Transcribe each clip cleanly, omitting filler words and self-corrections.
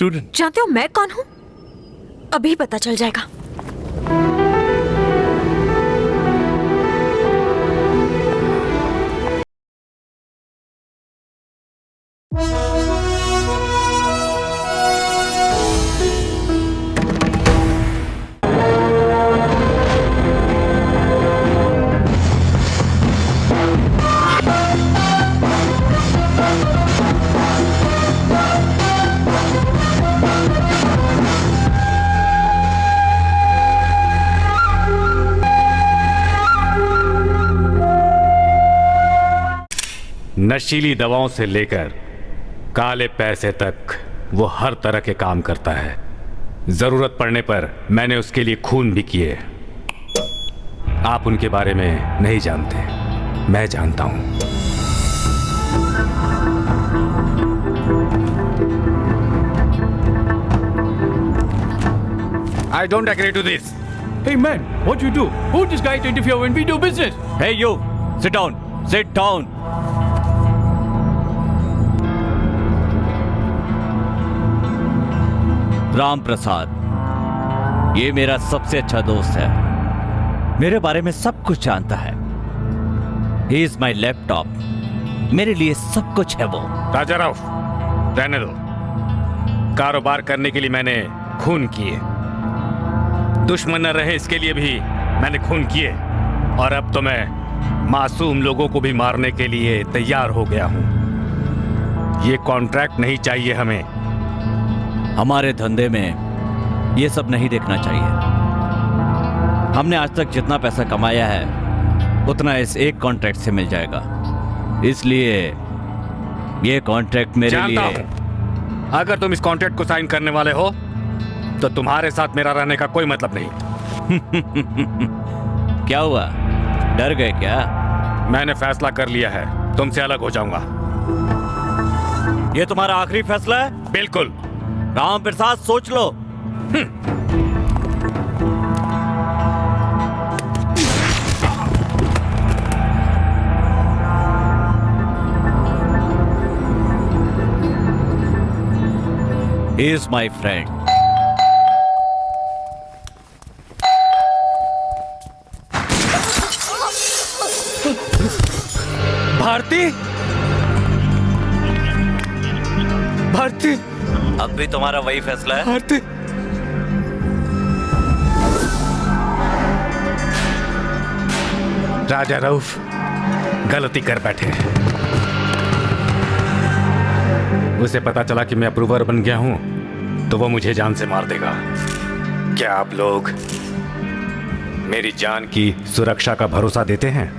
Student. जानते हो मैं कौन हूँ? अभी पता चल जाएगा। नशीली दवाओं से लेकर काले पैसे तक वो हर तरह के काम करता है। जरूरत पड़ने पर मैंने उसके लिए खून भी किए। आप उनके बारे में नहीं जानते, मैं जानता हूं। I don't agree to this. Hey man, what you do? Who this guy to interfere when we do business? Hey you, sit down. Sit down. Ram Prasad, ये मेरा सबसे अच्छा दोस्त है, मेरे बारे में सब कुछ जानता है। He is my laptop, मेरे लिए सब कुछ है वो। राजा राव, रहने दो। कारोबार करने के लिए मैंने खून किए, दुश्मन न रहे इसके लिए भी मैंने खून किए, और अब तो मैं मासूम लोगों को भी मारने के लिए तैयार हो गया हूं। ये कॉन्ट्रैक्ट नहीं चाहिए हमें। हमारे धंधे में ये सब नहीं देखना चाहिए। हमने आज तक जितना पैसा कमाया है उतना इस एक कॉन्ट्रैक्ट से मिल जाएगा, इसलिए ये कॉन्ट्रैक्ट मेरे जानता लिए। हूं, अगर तुम इस कॉन्ट्रैक्ट को साइन करने वाले हो तो तुम्हारे साथ मेरा रहने का कोई मतलब नहीं। क्या हुआ, डर गए क्या? मैंने फैसला कर लिया है, तुमसे अलग हो जाऊंगा। ये तुम्हारा आखिरी फैसला है? बिल्कुल। राम प्रसाद, सोच लो। He is my friend. Bharti, Bharti, अब भी तुम्हारा वही फैसला है? भारती। राजा रऊफ गलती कर बैठे। उसे पता चला कि मैं अप्रूवर बन गया हूं तो वो मुझे जान से मार देगा। क्या आप लोग मेरी जान की सुरक्षा का भरोसा देते हैं?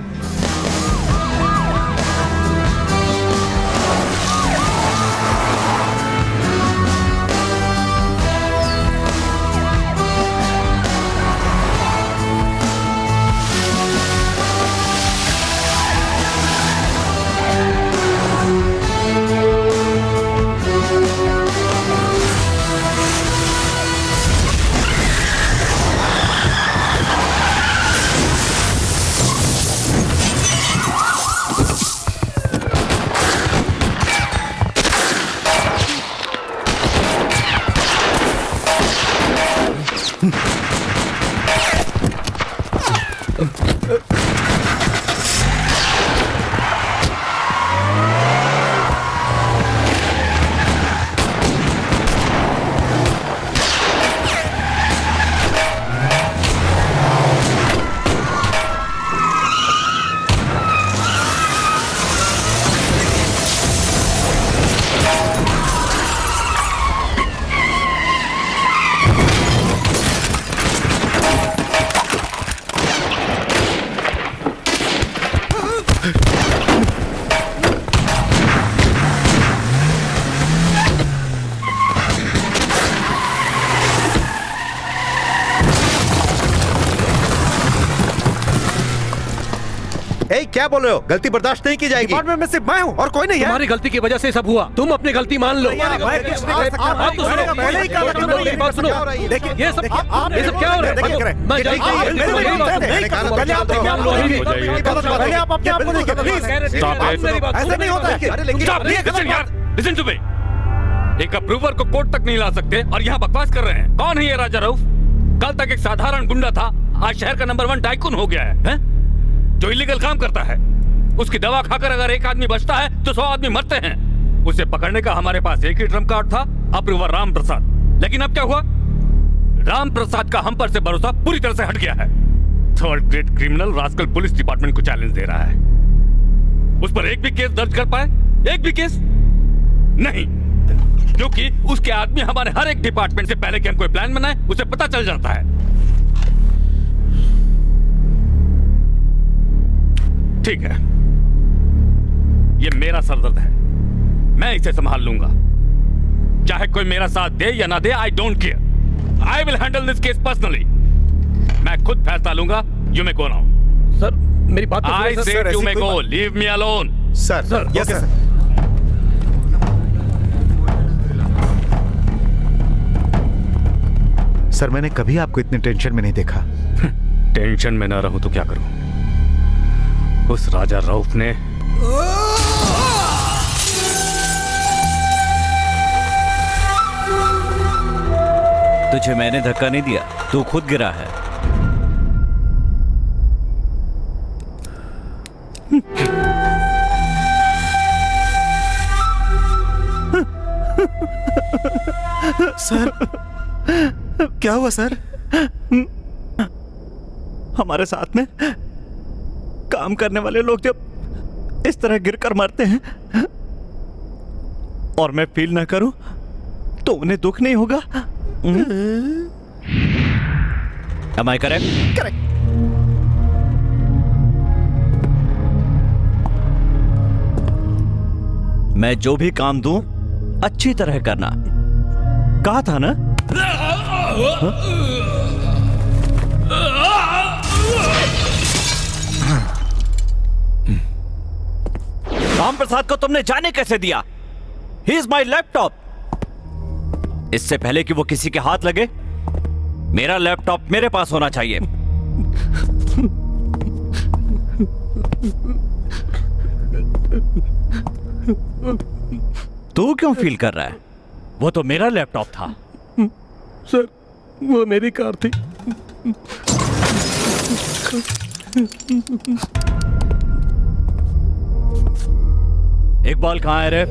क्या बोल रहे हो? गलती बर्दाश्त नहीं की जाएगी। डिपार्टमेंट में सिर्फ मैं हूँ और कोई नहीं है। तुम्हारी गलती की वजह से सब हुआ, तुम अपनी गलती मान लो। आप तो सुनो, पहले ही कहा था कि मेरी बात सुनो। देखिए ये सब क्या हो रहा है? मैं जानता हूँ, पहले आप अपने आप को देखिए प्लीज। ऐसा नहीं होता है। Listen to me. एक अप्रूवर को कोर्ट तक नहीं ला सकते और यहाँ बकवास कर रहे हैं। कौन है ये राजा रऊफ? कल तक एक साधारण गुंडा था, आज शहर का नंबर 1 टाइकून हो गया है? जो इलीगल काम करता है। उसकी दवा खाकर अगर एक आदमी बचता है तो 100 आदमी मरते हैं। उसे पकड़ने का हमारे पास एक ही ट्रम्प कार्ड था, अप्रूवर राम प्रसाद। लेकिन अब क्या हुआ? राम प्रसाद का हम पर से भरोसा पूरी तरह से हट गया है। Third grade criminal rascal police department को चैलेंज दे रहा है। उस पर एक भी केस दर्ज कर पाए? एक भी केस नहीं, क्योंकि उसके आदमी हमारे हर एक डिपार्टमेंट से पहले कि हम कोई प्लान बनाए उसे पता चल जाता है। ठीक है, ये मेरा सरदर्द है, मैं इसे संभाल लूंगा। चाहे कोई मेरा साथ दे या ना दे, I don't care. I will handle this case personally. मैं खुद फैसला लूंगा। You may go now. Sir मेरी बात तो आई सुनिए, sir. Said you may go, leave me alone. Sir, yes sir. Sir, मैंने कभी आपको इतने टेंशन में नहीं देखा। टेंशन में ना रहूं तो क्या करूं? उस राजा रऊफ ने तुझे मैंने धक्का नहीं दिया, तू खुद गिरा है। सर, क्या हुआ सर? हमारे साथ में काम करने वाले लोग जब इस तरह गिरकर मरते हैं और मैं फील ना करूं तो उन्हें दुख नहीं होगा। Am I correct? करेक्ट। मैं जो भी काम दूं अच्छी तरह करना, कहा था ना? राम प्रसाद को तुमने जाने कैसे दिया? He is my laptop. इससे पहले कि वो किसी के हाथ लगे, मेरा लैपटॉप मेरे पास होना चाहिए। तू क्यों फील कर रहा है? वो तो मेरा लैपटॉप था। सर वो मेरी कार थी। इकबाल कहाँ है रे?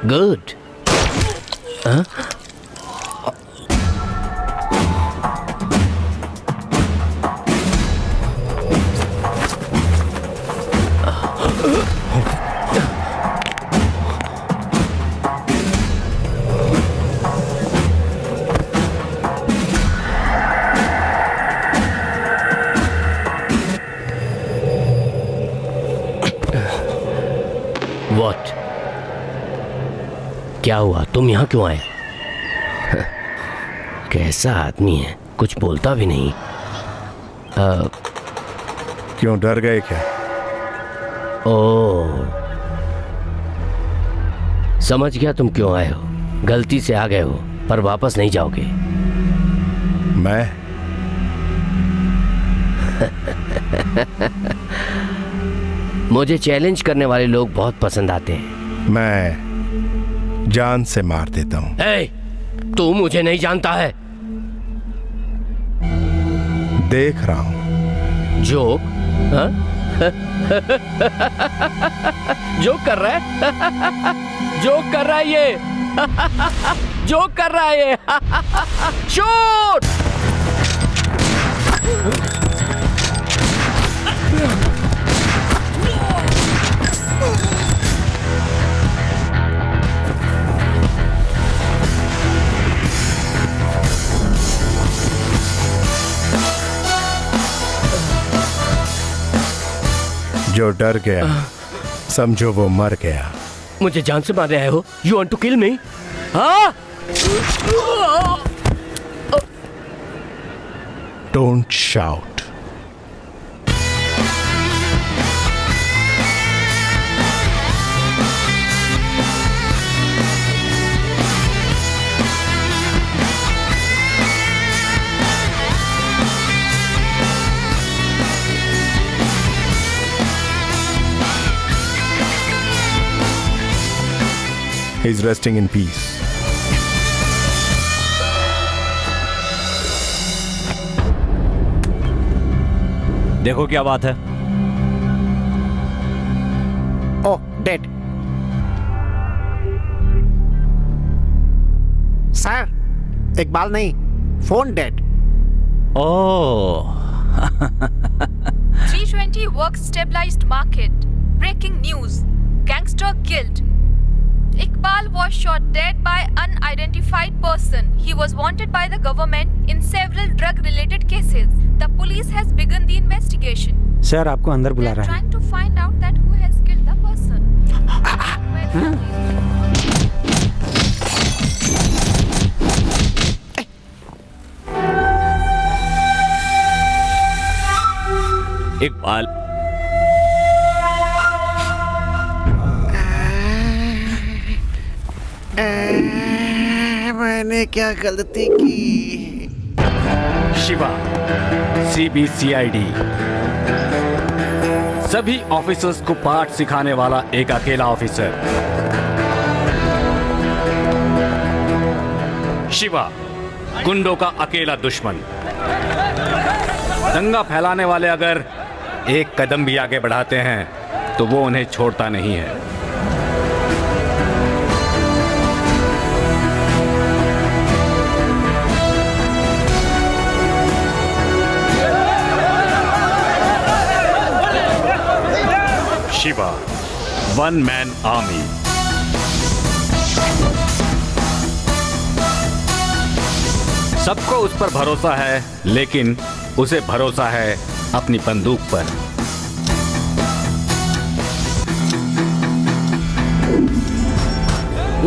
गुड। हाँ? What? क्या हुआ? तुम यहाँ क्यों आए? कैसा आदमी है, कुछ बोलता भी नहीं। क्यों, डर गए क्या? ओह, समझ गया तुम क्यों आए हो। गलती से आ गए हो पर वापस नहीं जाओगे। मैं मुझे चैलेंज करने वाले लोग बहुत पसंद आते हैं। मैं जान से मार देता हूं। ए, तू मुझे नहीं जानता है। देख रहा हूं। जोक? हाँ? जोक कर रहा है? जोक कर रहा है ये। जोक कर रहा है ये। शूट! जो डर गया समझो वो मर गया। मुझे जान से मार रहे हो? यू वांट टू किल मी? हाँ? Don't shout. He's resting in peace. देखो क्या बात है। ओह, डेड। सर, इकबाल नहीं, phone dead. Oh. 320 work stabilized market. Breaking news. Gangster killed. Iqbal was shot dead by unidentified person. He was wanted by the government in several drug-related cases. The police has begun the investigation. Sir, आपको अंदर बुला They're रहा है। trying to find out that who has killed the person. Iqbal, मैंने क्या गलती की? Shiva, CBCID, सभी ऑफिसर्स को पाठ सिखाने वाला एक अकेला ऑफिसर। शिवा, गुंडों का अकेला दुश्मन। दंगा फैलाने वाले अगर एक कदम भी आगे बढ़ाते हैं तो वो उन्हें छोड़ता नहीं है। Shiva, one man army. सबको उस पर भरोसा है, लेकिन उसे भरोसा है अपनी बंदूक पर।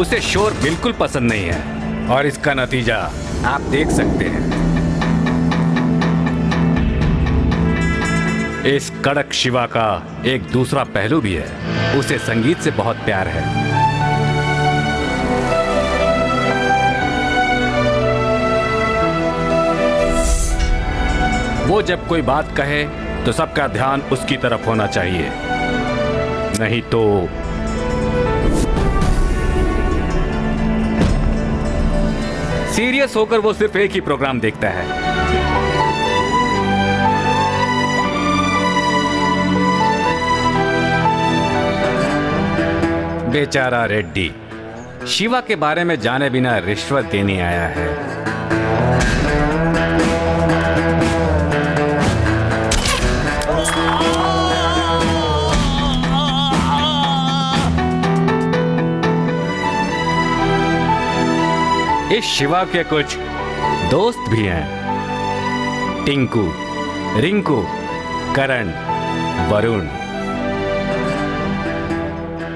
उसे शोर बिल्कुल पसंद नहीं है और इसका नतीजा आप देख सकते हैं। इस कड़क शिवा का एक दूसरा पहलू भी है। उसे संगीत से बहुत प्यार है। वो जब कोई बात कहे तो सबका ध्यान उसकी तरफ होना चाहिए। नहीं तो सीरियस होकर वो सिर्फ एक ही प्रोग्राम देखता है। बेचारा रेड्डी शिवा के बारे में जाने बिना रिश्वत देने आया है। इस शिवा के कुछ दोस्त भी हैं, टिंकू, रिंकू, करण, वरुण।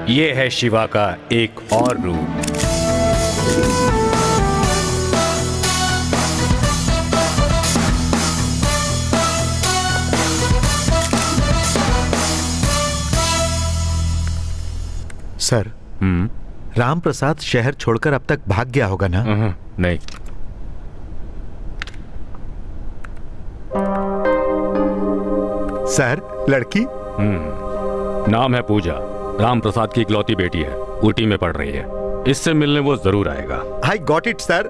ये है शिवा का एक और रूप। सर, राम प्रसाद शहर छोड़कर अब तक भाग गया होगा ना? नहीं। सर, लड़की? नाम है पूजा, राम प्रसाद की इकलौती बेटी है, ऊटी में पढ़ रही है। इससे मिलने वो जरूर आएगा। I got it sir.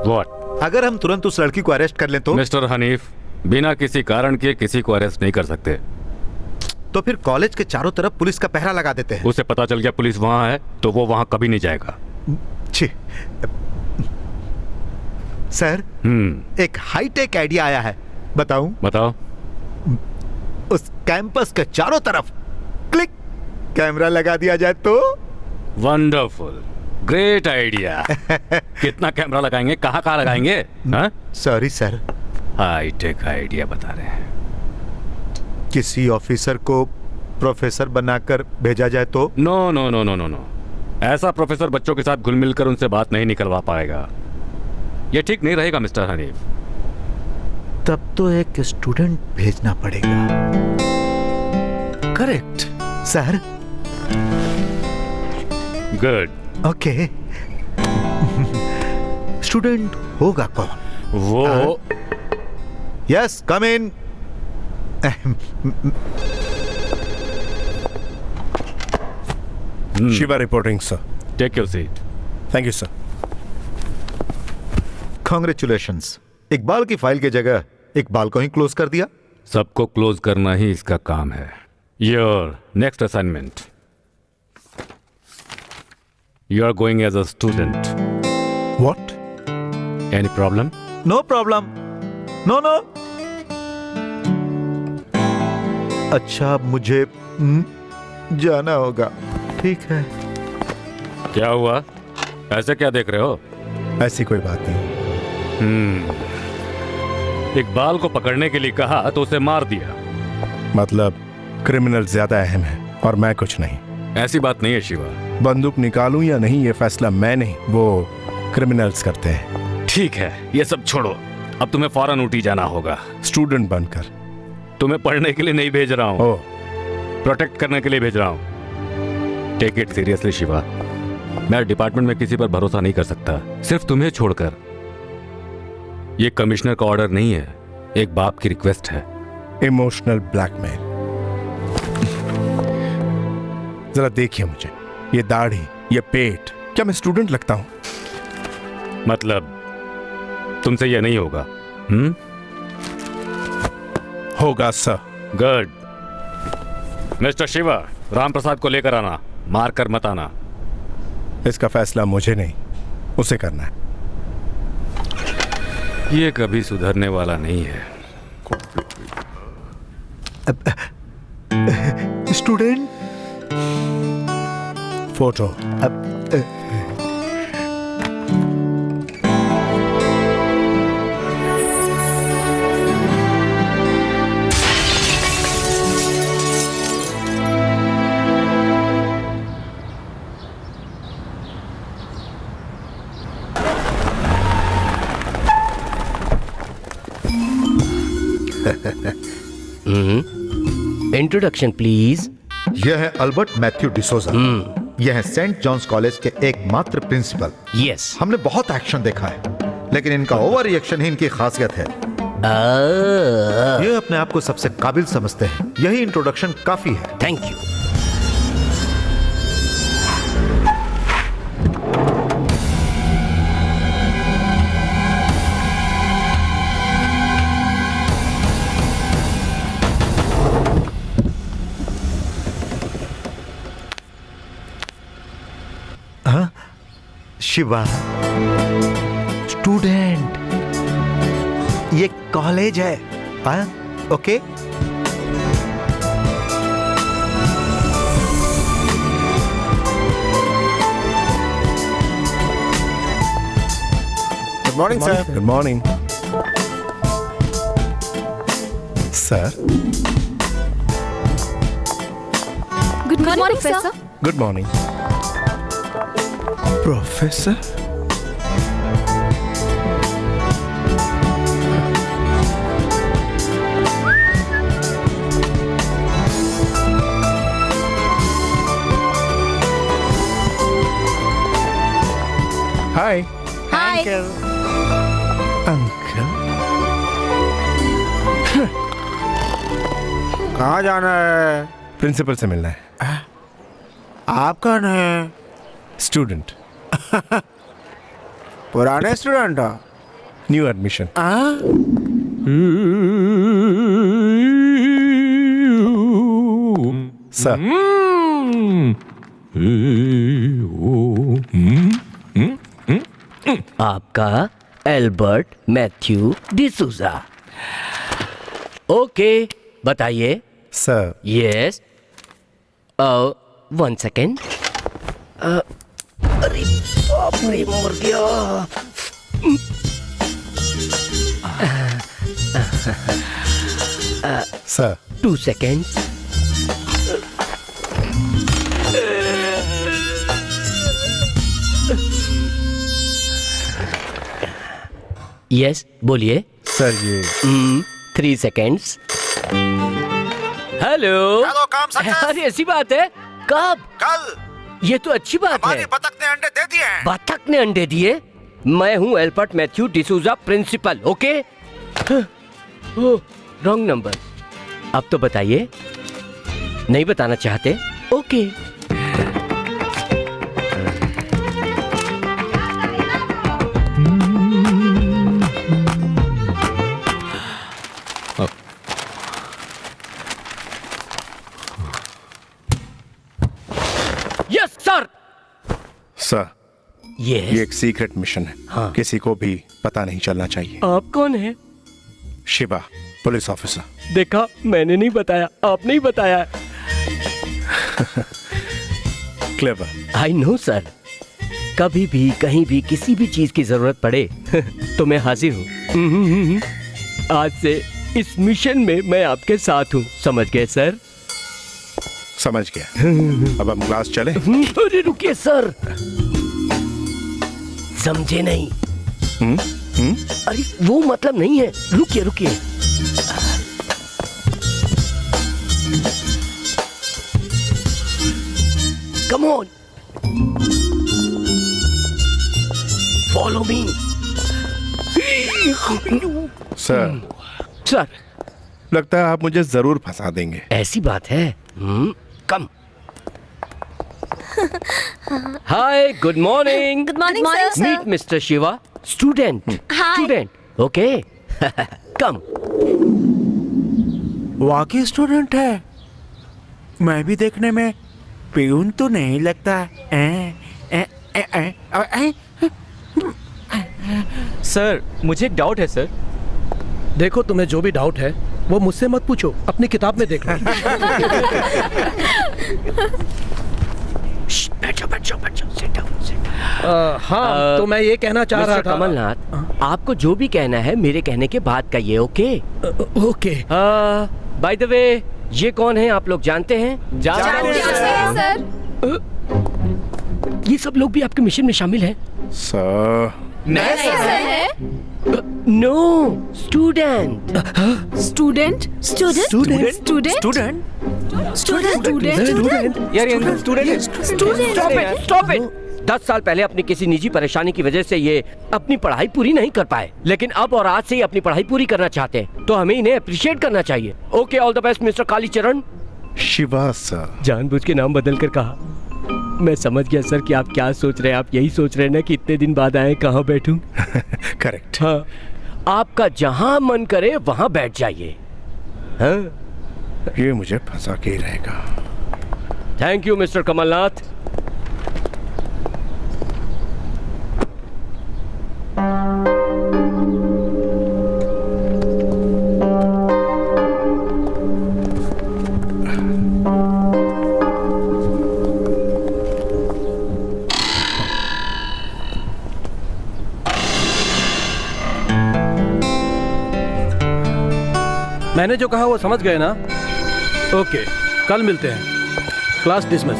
What? अगर हम तुरंत उस लड़की को अरेस्ट कर लें तो? मिस्टर हनीफ, बिना किसी कारण के किसी को अरेस्ट नहीं कर सकते। तो फिर कॉलेज के चारों तरफ पुलिस का पहरा लगा देते हैं। उसे पता चल गया पुलिस वहां है तो वो वहां कभी नहीं जाएगा। छी। सर, एक हाईटेक आइडिया आया है, बताऊं? बताओ। उस कैंपस के चारों तरफ क्लिक कैमरा लगा दिया जाए तो? Wonderful, great idea. कितना कैमरा लगाएंगे, कहाँ कहाँ लगाएंगे? सॉरी सर, हाईटेक आइडिया बता रहे हैं। किसी ऑफिसर को प्रोफेसर बनाकर भेजा जाए तो? No no no no no no, ऐसा प्रोफेसर बच्चों के साथ घुल मिलकर उनसे बात नहीं निकलवा पाएगा। यह ठीक नहीं रहेगा मिस्टर हनीफ। तब तो एक स्टूडेंट भेजना पड़ेगा। Correct sir. Good. Okay. Student होगा कौन? वो yes, come in. Shiva reporting sir. Take your seat. Thank you sir. Congratulations, Iqbal की फाइल की जगह इकबाल को ही क्लोज कर दिया। सबको क्लोज करना ही इसका काम है। Your next assignment, you are going as a student. What? Any problem? No problem. No no. अच्छा, अब मुझे जाना होगा। ठीक है। क्या हुआ, ऐसे क्या देख रहे हो? ऐसी कोई बात नहीं। इकबाल को पकड़ने के लिए कहा तो उसे मार दिया। मतलब क्रिमिनल ज्यादा अहम है और मैं कुछ नहीं। ऐसी बात नहीं है शिवा। बंदूक निकालूं या नहीं ये फैसला मैं नहीं, वो क्रिमिनल्स करते हैं। ठीक है, ये सब छोड़ो, अब तुम्हें फौरन ऊटी जाना होगा। स्टूडेंट बनकर? तुम्हें पढ़ने के लिए नहीं भेज रहा हूं, प्रोटेक्ट करने के लिए भेज रहा हूं। Take it seriously Shiva. मैं डिपार्टमेंट में किसी पर भरोसा नहीं कर सकता, सिर्फ तुम्हें छोड़कर। ये कमिश्नर का ऑर्डर नहीं है, एक बाप की रिक्वेस्ट है। Emotional blackmail. जरा देखिए मुझे, ये दाढ़ी, ये पेट, क्या मैं स्टूडेंट लगता हूं? मतलब तुमसे यह नहीं होगा? होगा sir. Good. Mister Shiva, Ram Prasad को लेकर आना, मार कर मत आना। इसका फैसला मुझे नहीं, उसे करना है। ये कभी सुधरने वाला नहीं है। Student photo. Introduction please. यह है अल्बर्ट मैथ्यू डिसोजा। यह है सेंट जॉन्स कॉलेज के एकमात्र प्रिंसिपल। यस। हमने बहुत एक्शन देखा है, लेकिन इनका ओवर रिएक्शन ही इनकी खासियत है। ये अपने आप को सबसे काबिल समझते हैं। यही इंट्रोडक्शन काफी है। Thank you. शिवा, स्टूडेंट, ये कॉलेज है, हाँ? Okay? Good morning sir. Good morning sir. Good morning, Professor. Good morning professor. Hi Hi. Uncle. कहाँ जाना है? प्रिंसिपल से मिलना है। आप कौन है? स्टूडेंट, पुराने स्टूडेंट हो? New admission. सर, आपका एल्बर्ट मैथ्यू डिसूजा। ओके, बताइए। Sir, yes, 1 second. अरे बाप रे, मर गया। Sir, 2 second. यस, बोलिए। सर ये 3 सेकेंड्स। हेलो। चलो, काम सक्सेस। अरे ऐसी बात है? कब? कल। ये तो अच्छी बात है। हमारी बतख ने अंडे दे दिए हैं। बतख ने अंडे दिए? मैं हूँ Albert Matthew D'Souza, principal. Okay. Wrong number. अब तो बताइए। नहीं बताना चाहते? ओके। Yes sir. सर, ये यस। एक सीक्रेट मिशन है। हाँ। किसी को भी पता नहीं चलना चाहिए। आप कौन है? Shiva, police officer. देखा, मैंने नहीं बताया, आपने ही बताया। क्लेवर। I know sir. कभी भी कहीं भी किसी भी चीज की जरूरत पड़े तो मैं हाजिर हूँ। आज से इस मिशन में मैं आपके साथ हूँ, समझ गए सर? समझ गया। अब हम क्लास चले? अरे रुकिए सर, समझे नहीं? अरे वो मतलब नहीं है, रुकिए रुकिए। Come on, follow me. Sir, sir, लगता है आप मुझे जरूर फंसा देंगे। ऐसी बात है। Come. Hi, good morning. Good morning, sir. Meet mister Shiva, student. Hi. Student, okay. Come. वाकई स्टूडेंट है। मैं भी देखने में प्यून तो नहीं लगता। सर, मुझे एक डाउट है सर। देखो, तुम्हें जो भी डाउट है वो मुझसे मत पूछो, अपनी किताब में देख लो। बैठो बैठो बैठो, सिट डाउन, सिट डाउन। हाँ, तो मैं ये कहना चाह रहा था। कमलनाथ, आपको जो भी कहना है मेरे कहने के बाद कहिए, okay? Okay. By the way, ये कौन है आप लोग जानते हैं? जानते हैं सर। ये सब लोग भी आपके मिशन में शामिल हैं? Sir, no, student. Student student student student यार ये स्टूडेंट स्टॉप इट। 10 साल पहले अपनी किसी निजी परेशानी की वजह से ये अपनी पढ़ाई पूरी नहीं कर पाए, लेकिन अब और आज से ही अपनी पढ़ाई पूरी करना चाहते हैं, तो हमें इन्हें अप्रिशिएट करना चाहिए। Okay, all the best mister Kalicharan. Shiva sir. जानबूझ के नाम बदल कर कहा। मैं समझ गया सर कि आप क्या सोच रहे हैं। आप यही सोच रहे हैं ना कि इतने दिन बाद आए, कहाँ बैठूं? करेक्ट। हाँ, आपका जहां मन करे वहां बैठ जाइए। हाँ, ये मुझे फंसा के ही रहेगा। Thank you mister Kamalnath. मैंने जो कहा वो समझ गए ना? ओके, कल मिलते हैं। Class dismiss.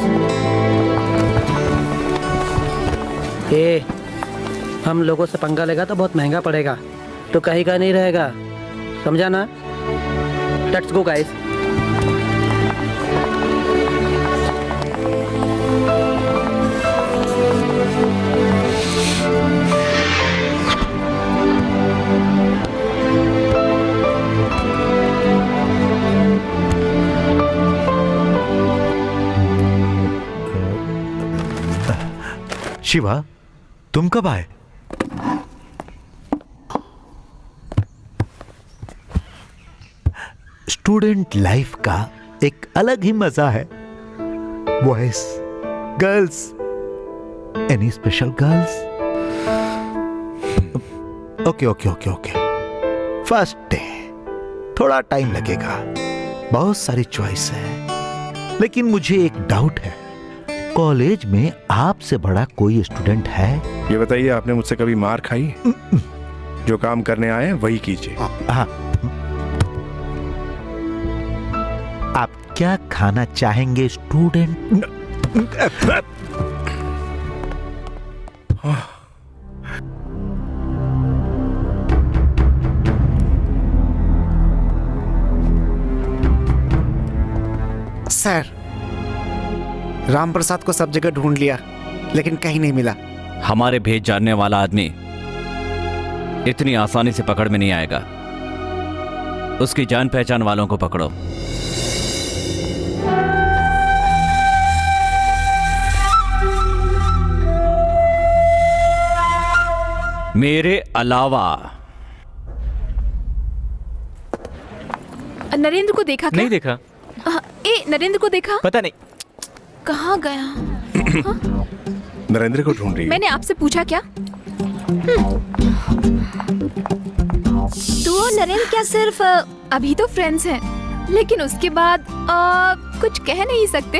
हम लोगों से पंगा लेगा तो बहुत महंगा पड़ेगा, तो कहीं का नहीं रहेगा, समझा ना? Let's go guys. शिवा, तुम कब आए? स्टूडेंट लाइफ का एक अलग ही मजा है। Boys, girls, any special girls? Okay okay okay okay. First day, थोड़ा टाइम लगेगा, बहुत सारी चॉइस है, लेकिन मुझे एक डाउट है, कॉलेज में आपसे बड़ा कोई स्टूडेंट है? ये बताइए, आपने मुझसे कभी मार खाई? जो काम करने आए हैं वही कीजिए। हाँ। आप क्या खाना चाहेंगे स्टूडेंट? सर, राम प्रसाद को सब जगह ढूंढ लिया, लेकिन कहीं नहीं मिला। हमारे भेज जानने वाला आदमी इतनी आसानी से पकड़ में नहीं आएगा। उसकी जान पहचान वालों को पकड़ो। मेरे अलावा। नरेंद्र को देखा क्या? नहीं देखा। नरेंद्र को देखा? पता नहीं कहाँ गया। नरेंद्र को ढूंढ रही है। मैंने आपसे पूछा क्या? तू और नरेंद्र क्या सिर्फ अभी तो फ्रेंड्स हैं, लेकिन उसके बाद कुछ कह नहीं सकते?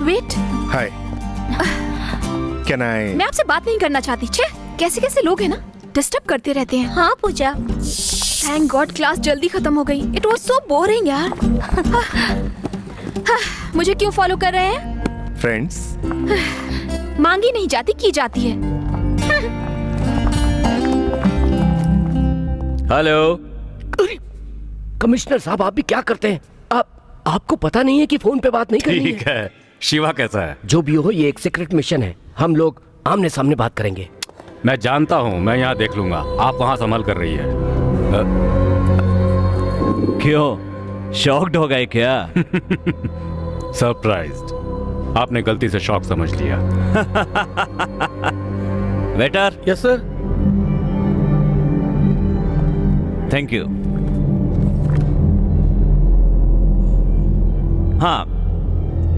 Wait, hi, can I? मैं आपसे बात नहीं करना चाहती। छे, कैसे कैसे लोग हैं ना, डिस्टर्ब करते रहते हैं। हाँ पूजा, थैंक गॉड क्लास जल्दी खत्म हो गई। इट वाज सो बोरिंग यार। मुझे क्यों फॉलो कर रहे हैं? फ्रेंड्स। मांगी नहीं जाती, की जाती है। हेलो कमिश्नर साहब, आप भी क्या करते हैं? आपको पता नहीं है कि फोन पे बात नहीं करनी ठीक है। शिवा कैसा है? जो भी हो, ये एक सीक्रेट मिशन है, हम लोग आमने सामने बात करेंगे। मैं जानता हूँ, मैं यहाँ देख लूंगा। आप वहाँ संभाल कर रही है। क्यों, शॉक्ड हो गए क्या? सरप्राइज्ड। आपने गलती से शॉक समझ लिया। Waiter. Yes sir. Thank you. हाँ,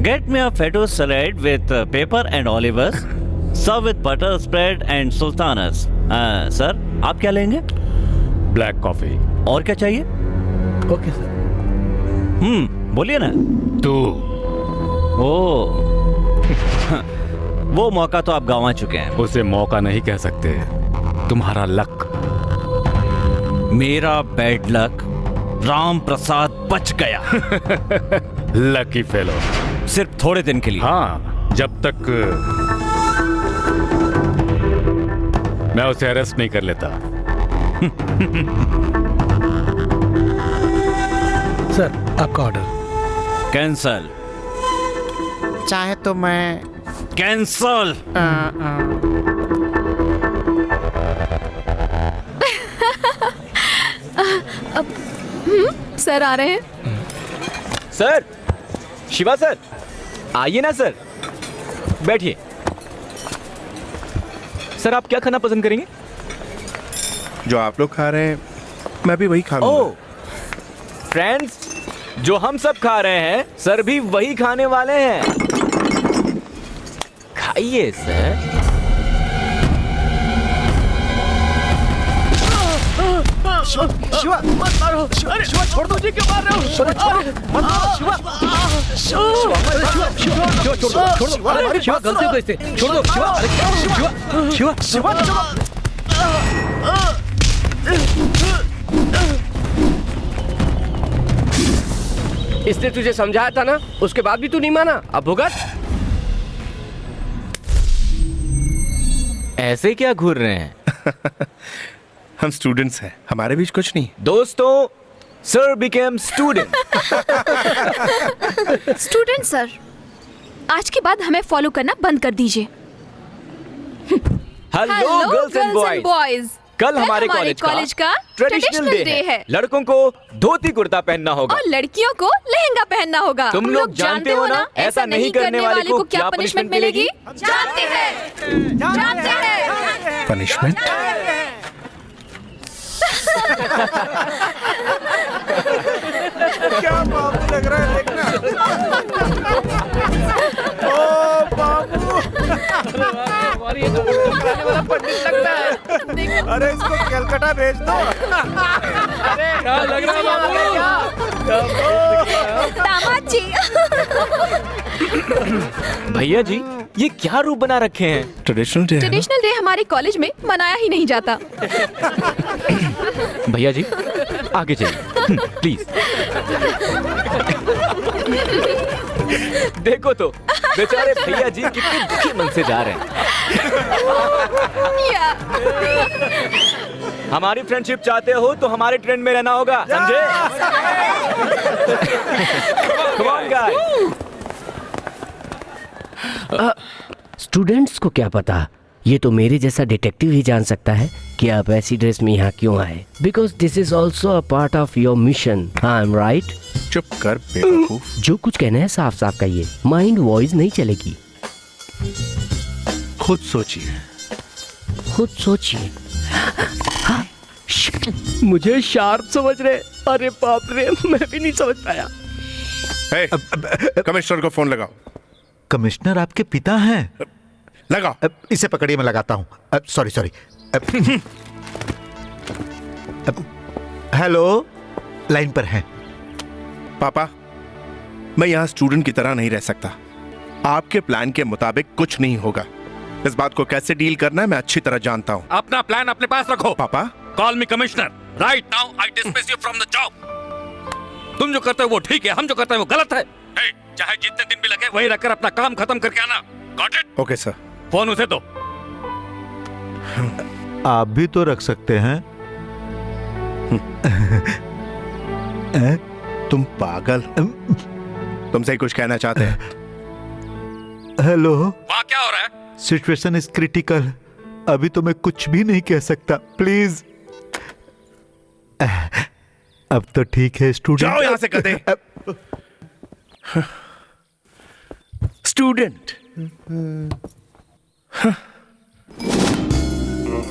get me a feta salad with pepper and olives, serve with butter spread and sultanas. Sir, आप क्या लेंगे? Black coffee. और क्या चाहिए? Okay sir. बोलिए ना। तू। ओ वो मौका तो आप गंवा चुके हैं। उसे मौका नहीं कह सकते, तुम्हारा लक। मेरा बैड लक, राम प्रसाद बच गया। Lucky fellow. सिर्फ थोड़े दिन के लिए। हाँ, जब तक मैं उसे अरेस्ट नहीं कर लेता। सर, आपका ऑर्डर। कैंसल। चाहे तो मैं कैंसल। सर आ रहे हैं। सर, शिवा सर, आइए ना सर, बैठिए। सर, आप क्या खाना पसंद करेंगे? जो आप लोग खा रहे हैं मैं भी वही खा लूंगा। ओह, फ्रेंड्स, जो हम सब खा रहे हैं सर भी वही खाने वाले हैं। खाइए सर। शिवा, मत मारो। शिवा, छोड़ दो। क्यों मार रहे हो? शिवा, मत मारो। शिवा, शिवा, गलती हो गई इससे। छोड़ दो शिवा। शिवा, इसने तुझे समझाया था ना, उसके बाद भी तू नहीं माना। अब भुगत। ऐसे क्या घूर रहे हैं? हम स्टूडेंट्स हैं, हमारे बीच कुछ नहीं। दोस्तों, sir became student. Student sir, आज के बाद हमें फॉलो करना बंद कर दीजिए। हेलो गर्ल्स एंड बॉयज, कल हमारे कॉलेज का ट्रेडिशनल डे है। लड़कों को धोती कुर्ता पहनना होगा और लड़कियों को लहंगा पहनना होगा। तुम लोग जानते हो ना, ऐसा नहीं करने वाले को क्या पनिशमेंट मिलेगी? जानते हैं, जानते हैं। पनिशमेंट? क्या बाबू लग रहा है देखना। ओ बाबू, पंडित लगता है। अरे इसको कलकत्ता भेज दो। क्या लग रहा है दामाद जी। भैया जी, ये क्या रूप बना रखे हैं? Traditional day. ट्रेडिशनल डे हमारे कॉलेज में मनाया ही नहीं जाता। भैया जी, आगे चलिए प्लीज। देखो तो बेचारे भैया जी कितने दुखी मन से जा रहे हैं। हमारी फ्रेंडशिप चाहते हो तो हमारे ट्रेंड में रहना होगा, समझे? Come on, guys. स्टूडेंट्स को क्या पता, ये तो मेरे जैसा डिटेक्टिव ही जान सकता है कि आप ऐसी ड्रेस में यहाँ क्यों आए। Because this is also a part of your mission. I am right? चुप कर बेवकूफ। जो कुछ कहना है साफ साफ कहिए, माइंड वॉइस नहीं चलेगी। खुद सोचिए। खुद सोचिए। मुझे शार्प समझ रहे? अरे बाप रे, मैं भी नहीं समझ पाया। कमिश्नर को फोन लगाओ। कमिश्नर आपके पिता हैं? लगाओ। इसे पकड़िए, मैं लगाता हूँ। सॉरी। हेलो, लाइन पर हैं। पापा, मैं यहाँ स्टूडेंट की तरह नहीं रह सकता। आपके प्लान के मुताबिक कुछ नहीं होगा। इस बात को कैसे डील करना है मैं अच्छी तरह जानता हूँ। अपना प्लान अपने पास रखो। पापा, call me commissioner. Right now I dismiss you from the job. तुम जो करते हो वो ठीक है, हम जो करते हैं वो गलत है। चाहे जितने दिन भी लगे वहीं रखकर अपना काम खत्म करके आना। Got it? Okay sir. Phone उसे दो। आप भी तो रख सकते हैं। तुम पागल। तुमसे कुछ कहना चाहते हैं? हेलो, वहाँ क्या हो रहा है? Situation is critical. अभी तो मैं कुछ भी नहीं कह सकता, प्लीज। अब तो ठीक है स्टूडेंट। जाओ यहाँ से कहते। स्टूडेंट।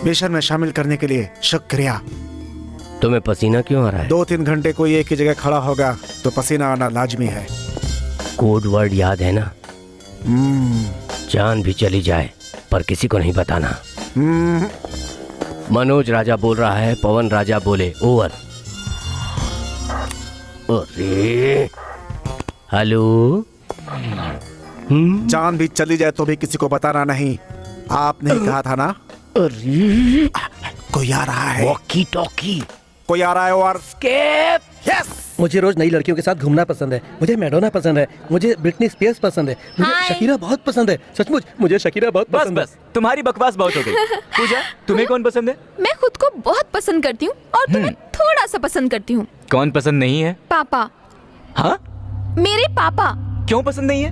मिशन में शामिल करने के लिए शुक्रिया। तुम्हें पसीना क्यों आ रहा है? 2-3 घंटे कोई एक ही जगह खड़ा होगा तो पसीना आना लाजमी है। कोड वर्ड याद है ना? जान भी चली जाए पर किसी को नहीं बताना। मनोज राजा बोल रहा है, पवन राजा बोले ओवर। अरे हेलो। जान भी चली जाए तो भी किसी को बताना नहीं। आपने ही कहा था ना? अरे कोई आ रहा है। Walkie talkie. कोई आ रहा है और यस। मुझे रोज नई लड़कियों के साथ घूमना पसंद है। मुझे मैडोना पसंद है। मुझे ब्रिटनी स्पीयर्स पसंद है। मुझे हाय। शकीरा बहुत पसंद है। सचमुच मुझे शकीरा बहुत बस पसंद है। बस, तुम्हारी बकवास बहुत हो गई। पूजा, तुम्हें कौन पसंद है? मैं खुद को बहुत पसंद करती हूँ और तुम्हें थोड़ा सा पसंद करती हूँ। कौन पसंद नहीं है? पापा, हाँ? मेरे पापा। क्यों पसंद नहीं है?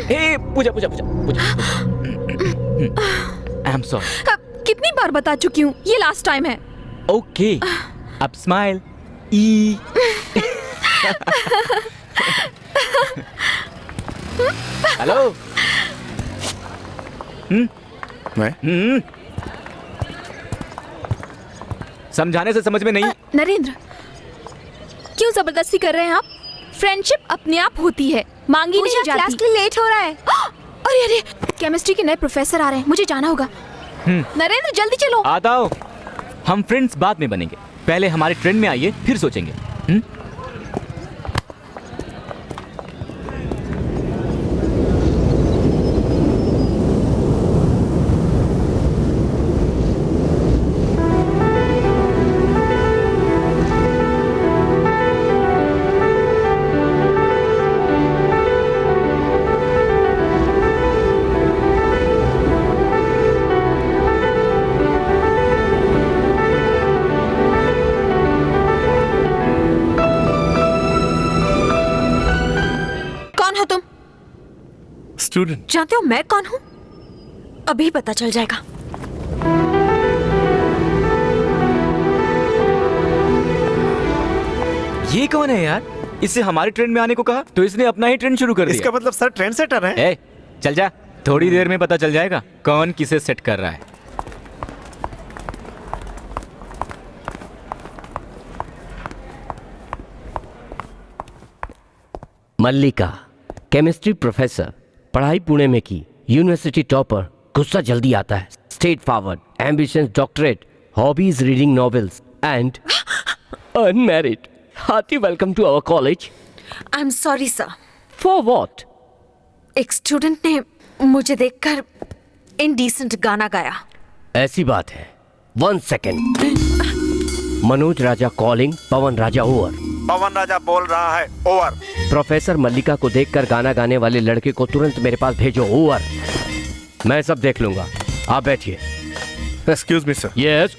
Hey Pooja. I am sorry. कितनी बार बता चुकी हूँ, ये लास्ट टाइम है। ओके, अब स्माइल। ई। हेलो। मैं समझाने से समझ में नहीं। नरेंद्र, क्यों जबरदस्ती कर रहे हैं आप? फ्रेंडशिप अपने आप होती है, मांगी नहीं जाती। क्लास के लिए लेट हो रहा है। अरे केमिस्ट्री के नए प्रोफेसर आ रहे हैं, मुझे जाना होगा। नरेंद्र जल्दी चलो। आता हो। हम फ्रेंड्स बाद में बनेंगे, पहले हमारे ट्रेंड में आइए फिर सोचेंगे। स्टूडेंट। जानते हो मैं कौन हूँ? अभी पता चल जाएगा। ये कौन है यार? इससे हमारी ट्रेन में आने को कहा तो इसने अपना ही ट्रेन शुरू कर दिया। इसका मतलब सर ट्रेंड सेटर है। ए, चल जा, थोड़ी देर में पता चल जाएगा कौन किसे सेट कर रहा है। मल्लिका, केमिस्ट्री प्रोफेसर, पढ़ाई पुणे में की, यूनिवर्सिटी टॉपर, गुस्सा जल्दी आता है, straightforward, ambitions doctorate, hobbies reading novels and unmarried. Hearty welcome to our college. I am sorry sir. For what? एक स्टूडेंट ने मुझे देखकर इनडिसेंट गाना गाया। ऐसी बात है। 1 सेकेंड। मनोज राजा कॉलिंग, पवन राजा ओवर। पवन राजा बोल रहा है, ओवर। प्रोफेसर मल्लिका को देखकर गाना गाने वाले लड़के को तुरंत मेरे पास भेजो, ओवर। मैं सब देख लूंगा, आप बैठिए। Excuse me sir. Yes,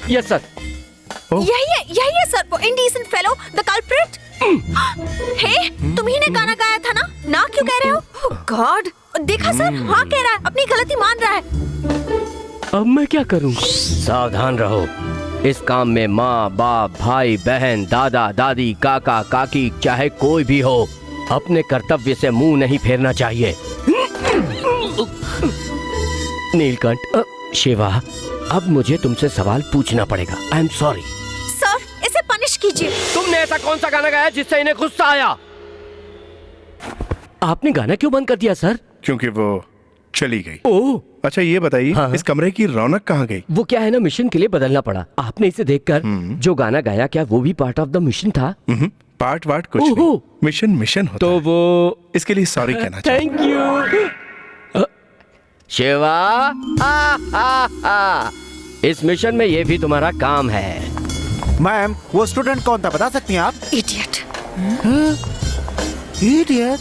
yes sir. यही है सर, वो इनडिसेंट फेलो, द कल्प्रिट। हे, तुम्ही ने गाना गाया था ना क्यों कह रहे हो? गॉड, देखा सर, हाँ कह रहा है, अपनी गलती मान रहा है। अब मैं क्या करूं? सावधान रहो, इस काम में माँ बाप भाई बहन दादा दादी काका काकी चाहे कोई भी हो, अपने कर्तव्य से मुंह नहीं फेरना चाहिए। नीलकंठ, शिवा, अब मुझे तुमसे सवाल पूछना पड़ेगा। आई एम सॉरी सर, इसे पनिश कीजिए। तुमने ऐसा कौन सा गाना गाया जिससे इन्हें गुस्सा आया? आपने गाना क्यों बंद कर दिया सर? क्योंकि वो चली गई। ओह, अच्छा ये बताइए, हाँ। इस कमरे की रौनक कहाँ गई? वो क्या है ना, मिशन के लिए बदलना पड़ा। आपने इसे देखकर जो गाना गाया, क्या वो भी पार्ट ऑफ द मिशन था? पार्ट वार्ट कुछ ओहो। नहीं, मिशन होता तो है। वो इसके लिए सॉरी कहना चाहिए। Thank you Shiva. इस मिशन में ये भी तुम्हारा काम है। मैम, वो स्टूडेंट कौन था बता सकती हैं आप? इडियट। इडियट?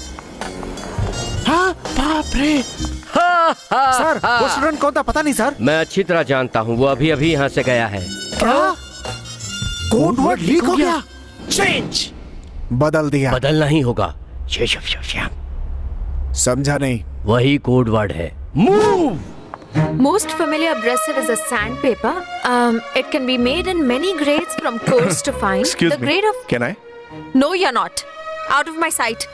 हाँ, बाप रे। सर, वो स्टूडेंट कौन था पता नहीं सर। मैं अच्छी तरह जानता हूँ, वो अभी अभी यहाँ से गया है। क्या? कोड वर्ड लीक हो गया? चेंज बदल दिया? बदलना ही होगा। समझा नहीं। वही कोड वर्ड है, move. Most familiar abrasive is a sandpaper. It can be made in many grades from coarse to fine. Excuse the me. grade of Can I? No, you're not. Out of my sight.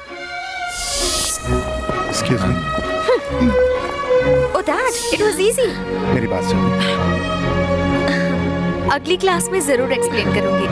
Excuse me. Oh, Dad, it was easy. मेरी बात सुनिए। अगली class में जरूर explain करूंगी।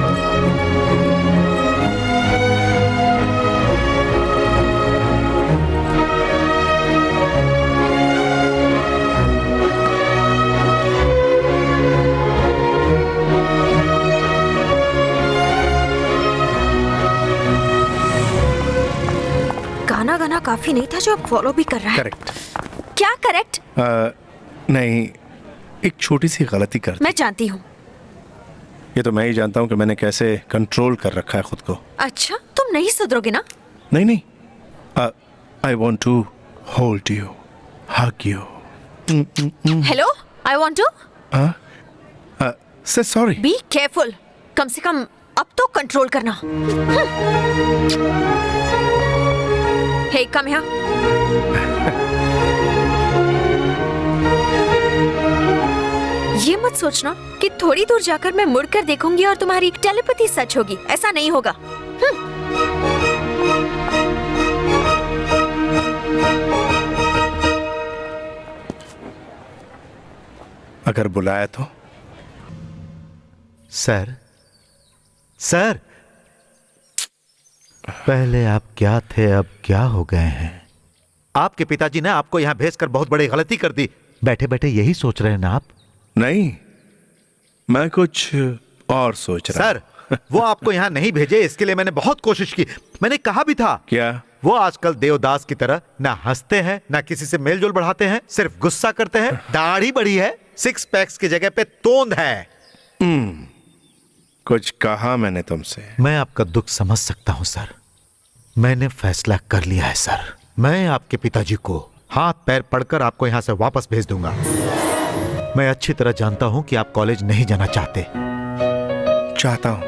गाना काफी नहीं था जो अब फॉलो भी कर रहा है। करेक्ट। क्या करेक्ट? नहीं, एक छोटी सी गलती कर दी। मैं जानती हूँ। ये तो मैं ही जानता हूँ कि मैंने कैसे कंट्रोल कर रखा है खुद को। अच्छा, तुम नहीं सुधरोगे ना? नहीं, I want to hold you, hug you. Hello, I want to say sorry. Be careful. कम से कम अब तो कंट्रोल करना। Hey, come here. ये मत सोचना कि थोड़ी दूर जाकर मैं मुड़कर देखूंगी और तुम्हारी टेलीपैथी सच होगी। ऐसा नहीं होगा। अगर बुलाया तो? सर, पहले आप क्या थे, अब क्या हो गए हैं? आपके पिताजी ने आपको यहां भेजकर बहुत बड़ी गलती कर दी। बैठे बैठे यही सोच रहे हैं ना आप? नहीं, मैं कुछ और सोच रहा। सर, वो आपको यहां नहीं भेजे, इसके लिए मैंने बहुत कोशिश की। मैंने कहा भी था। क्या? वो आजकल देवदास की तरह ना हंसते हैं, ना किसी से मेलजोल बढ़ाते हैं, सिर्फ गुस्सा करते हैं। दाढ़ी बड़ी है, 6 पैक्स की जगह पे तोंद है। कुछ कहा मैंने तुमसे? मैं आपका दुख समझ सकता हूं सर। मैंने फैसला कर लिया है सर। मैं आपके पिताजी को हाथ पैर पड़कर आपको यहां से वापस भेज दूंगा। मैं अच्छी तरह जानता हूं कि आप कॉलेज नहीं जाना चाहता हूं।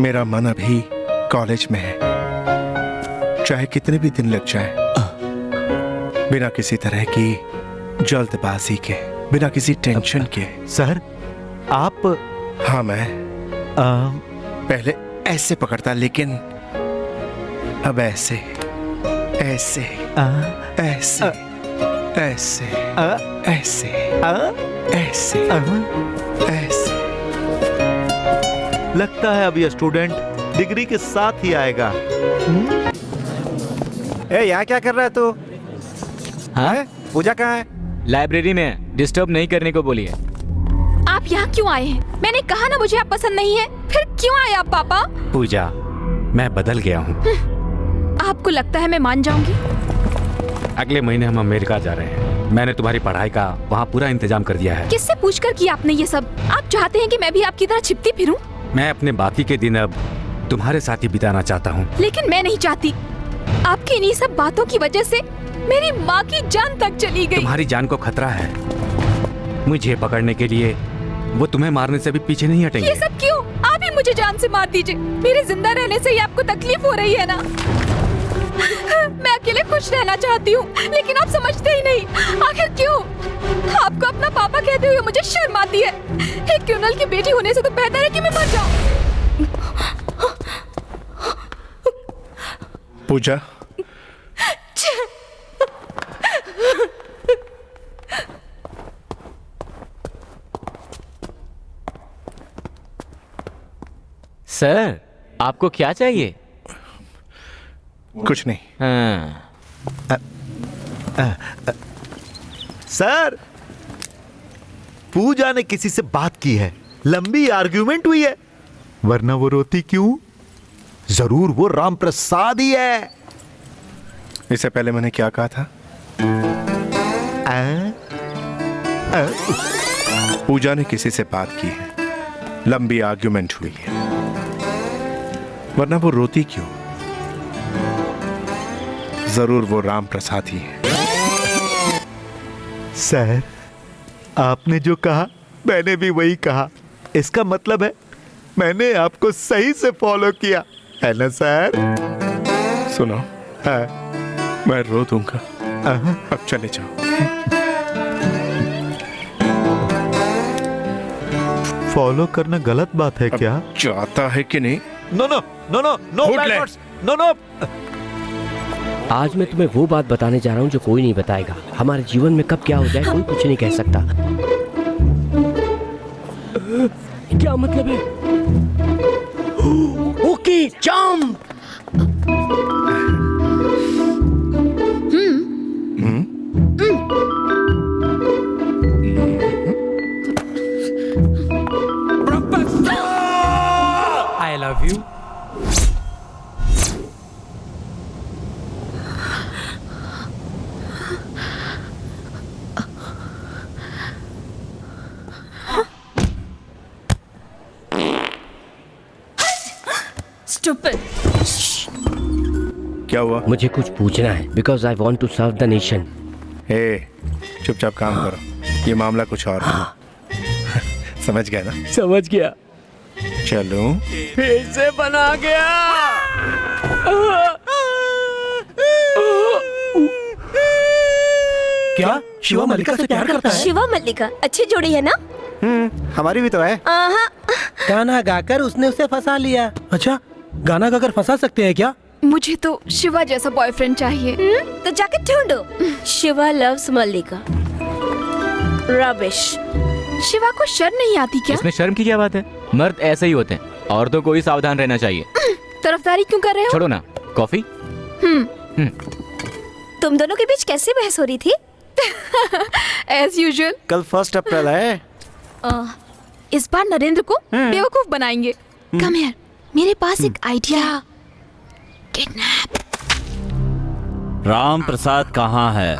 मेरा मन अभी कॉलेज में है। चाहे कितने भी दिन लग जाए, बिना किसी तरह की जल्दबाजी के, बिना किसी टेंशन के। सर आप हाँ, मैं पहले ऐसे पकड़ता, लेकिन अब ऐसे ऐसे ऐसे ऐसे ऐसे ऐसे ऐसे। लगता है अब ये स्टूडेंट डिग्री के साथ ही आएगा। ए, यहाँ क्या कर रहा है तू? हाँ? पूजा कहाँ है? लाइब्रेरी में, डिस्टर्ब नहीं करने को बोलिए। आप यहाँ क्यों आए हैं? मैंने कहा ना मुझे आप पसंद नहीं है। फिर क्यों आए आप पापा? पूजा, मैं बदल गया हूँ। आपको लगता है मैं मान जाऊंगी? अगले महीने हम अमेरिका जा रहे हैं। मैंने तुम्हारी पढ़ाई का वहाँ पूरा इंतजाम कर दिया है। किससे पूछकर किया आपने ये सब? आप चाहते हैं कि मैं भी आपकी तरह छिपती फिरूं? मैं अपने बाकी के दिन अब तुम्हारे साथ ही बिताना चाहता हूँ। लेकिन मैं नहीं चाहती। आपकी इन्हीं सब बातों की वजह से मेरी माँ की जान तक चली गई। तुम्हारी जान को खतरा है। मुझे पकड़ने के लिए वो तुम्हें मारने से भी पीछे नहीं हटेंगे। ये सब क्यों? आप ही मुझे जान से मार दीजिए। मेरे जिंदा रहने से ही आपको तकलीफ हो रही है ना? मैं अकेले खुश रहना चाहती हूँ, लेकिन आप समझते ही नहीं। आखिर क्यों? आपको अपना पापा कहते हुए मुझे शर्म आती है। एक क्रिमिनल की बेटी होने से तो बेहतर है कि मैं मर जाऊँ। पूजा, सर आपको क्या चाहिए? कुछ नहीं। हाँ। सर पूजा ने किसी से बात की है, लंबी आर्ग्यूमेंट हुई है, वरना वो रोती क्यों? जरूर वो राम प्रसाद ही है। इससे पहले मैंने क्या कहा था? पूजा ने किसी से बात की है, लंबी आर्ग्यूमेंट हुई है, वरना वो रोती क्यों? जरूर वो राम प्रसाद ही है। सर आपने जो कहा मैंने भी वही कहा। इसका मतलब है मैंने आपको सही से फॉलो किया है ना सर? सुनो, मैं रो दूंगा। अब चले जाओ। फॉलो करना गलत बात है क्या? चाहता है कि नहीं? No no no no no backwards, no no. आज मैं तुम्हें वो बात बताने जा रहा हूँ जो कोई नहीं बताएगा। हमारे जीवन में कब क्या हो जाए कोई कुछ नहीं कह सकता। क्या मतलब है? Okay, jump. I love you. Stupid. क्या हुआ? मुझे कुछ पूछना है because I want to serve the nation. चुपचाप काम करो, ये मामला कुछ और है। समझ गया ना? समझ गया। चलो। फिर से बना गया। क्या शिवा मल्लिका से प्यार करता है? शिवा मल्लिका अच्छी जोड़ी है ना? हमारी भी तो है। गाना गाकर उसने उसे फंसा लिया। अच्छा, गाना गाकर फंसा सकते हैं क्या? मुझे तो शिवा जैसा बॉयफ्रेंड चाहिए। तो जाके ढूंढो। शिवा लव्स मल्लिका। रबिश। शिवा को शर्म नहीं आती क्या? इसमें शर्म की क्या बात है? मर्द ऐसे ही होते हैं, औरतों को ही सावधान रहना चाहिए। तरफदारी क्यों कर रहे हो? छोड़ो ना, कॉफी। तुम दोनों के बीच कैसी बहस हो रही थी? As usual. कल 1 अप्रैल है। इस बार नरेंद्र को बेवकूफ बनाएंगे। कम हियर, मेरे पास एक आइडिया। किडनैप। राम प्रसाद कहाँ है?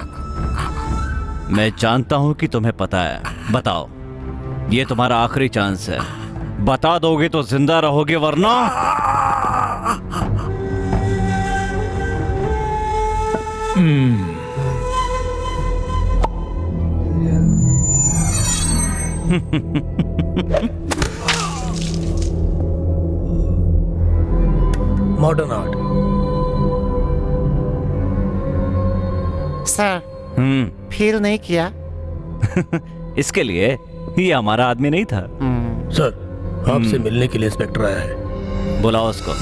मैं जानता हूं कि तुम्हें पता है। बताओ, ये तुम्हारा आखिरी चांस है। बता दोगे तो जिंदा रहोगे, वरना मॉडर्न आर्ट। सर फील नहीं किया। इसके लिए ये हमारा आदमी नहीं था। सर आपसे मिलने के लिए इंस्पेक्टर आया है। बुलाओ उसको।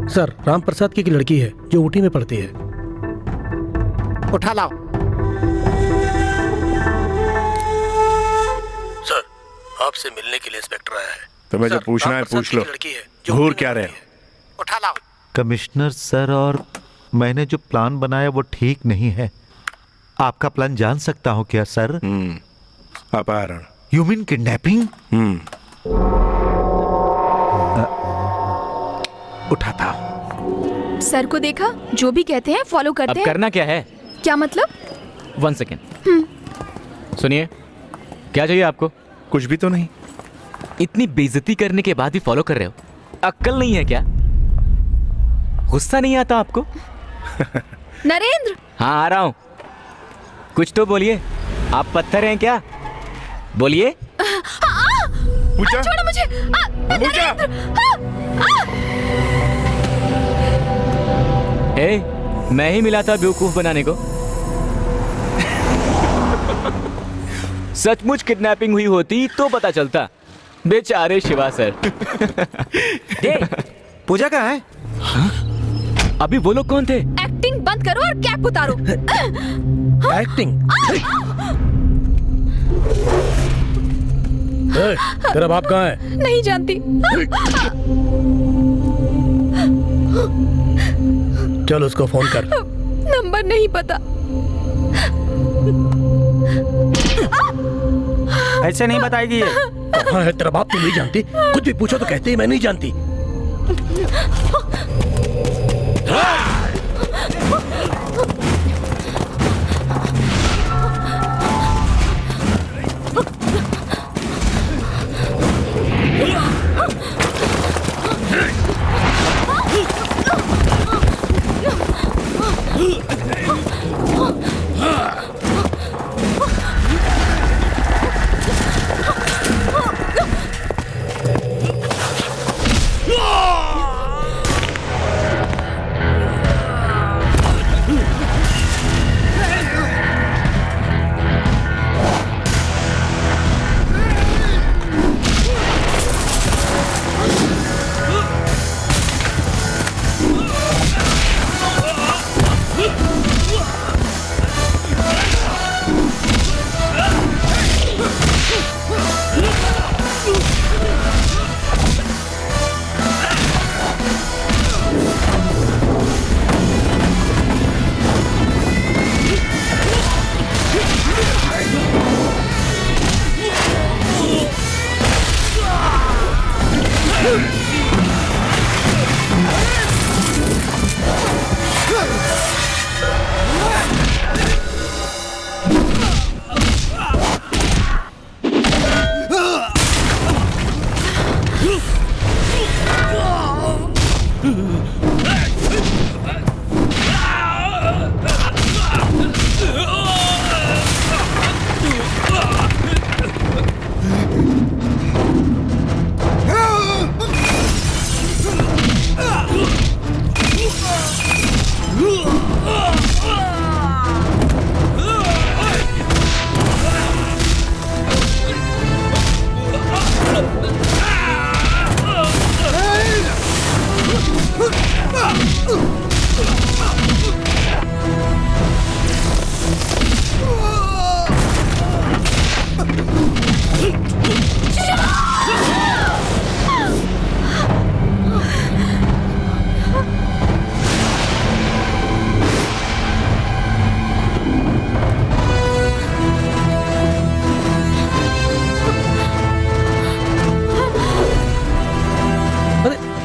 सर राम प्रसाद की एक लड़की है जो ऊटी में पढ़ती है। उठा लाओ। सर आपसे मिलने के लिए इंस्पेक्टर आया है। तुम्हें जो पूछना है पूछ लो। घूर क्या रहे हो? उठा लाओ। कमिश्नर सर, और मैंने जो प्लान बनाया वो ठीक नहीं है। आपका प्लान जान सकता हूं क्या सर? अपहरण। You mean kidnapping? उठाता हूं। सर को देखा, जो भी कहते हैं फॉलो करते अब हैं। करना क्या है? क्या मतलब? 1 सेकेंड सुनिए, क्या चाहिए आपको? कुछ भी तो नहीं। इतनी बेइज्जती करने के बाद भी फॉलो कर रहे हो? अक्ल नहीं है क्या? गुस्सा नहीं आता आपको? नरेंद्र। हाँ आ रहा हूं। कुछ तो बोलिए। आप पत्थर हैं क्या? बोलिए। पूछा? छोड़ो मुझे। नरेंद्र। मैं ही मिला था बेवकूफ बनाने को। सचमुच किडनैपिंग हुई होती तो पता चलता। बेचारे शिवा सर। पूजा कहाँ है? अभी वो लोग कौन थे? एक्टिंग बंद करो और कैप उतारो। एक्टिंग? तेरा बाप कहाँ है? नहीं जानती। चल उसको फोन कर। नंबर नहीं पता। ऐसे नहीं बताएगी ये। कहाँ है तेरा बाप? तू नहीं जानती? कुछ भी पूछो तो कहते ही मैं नहीं जानती।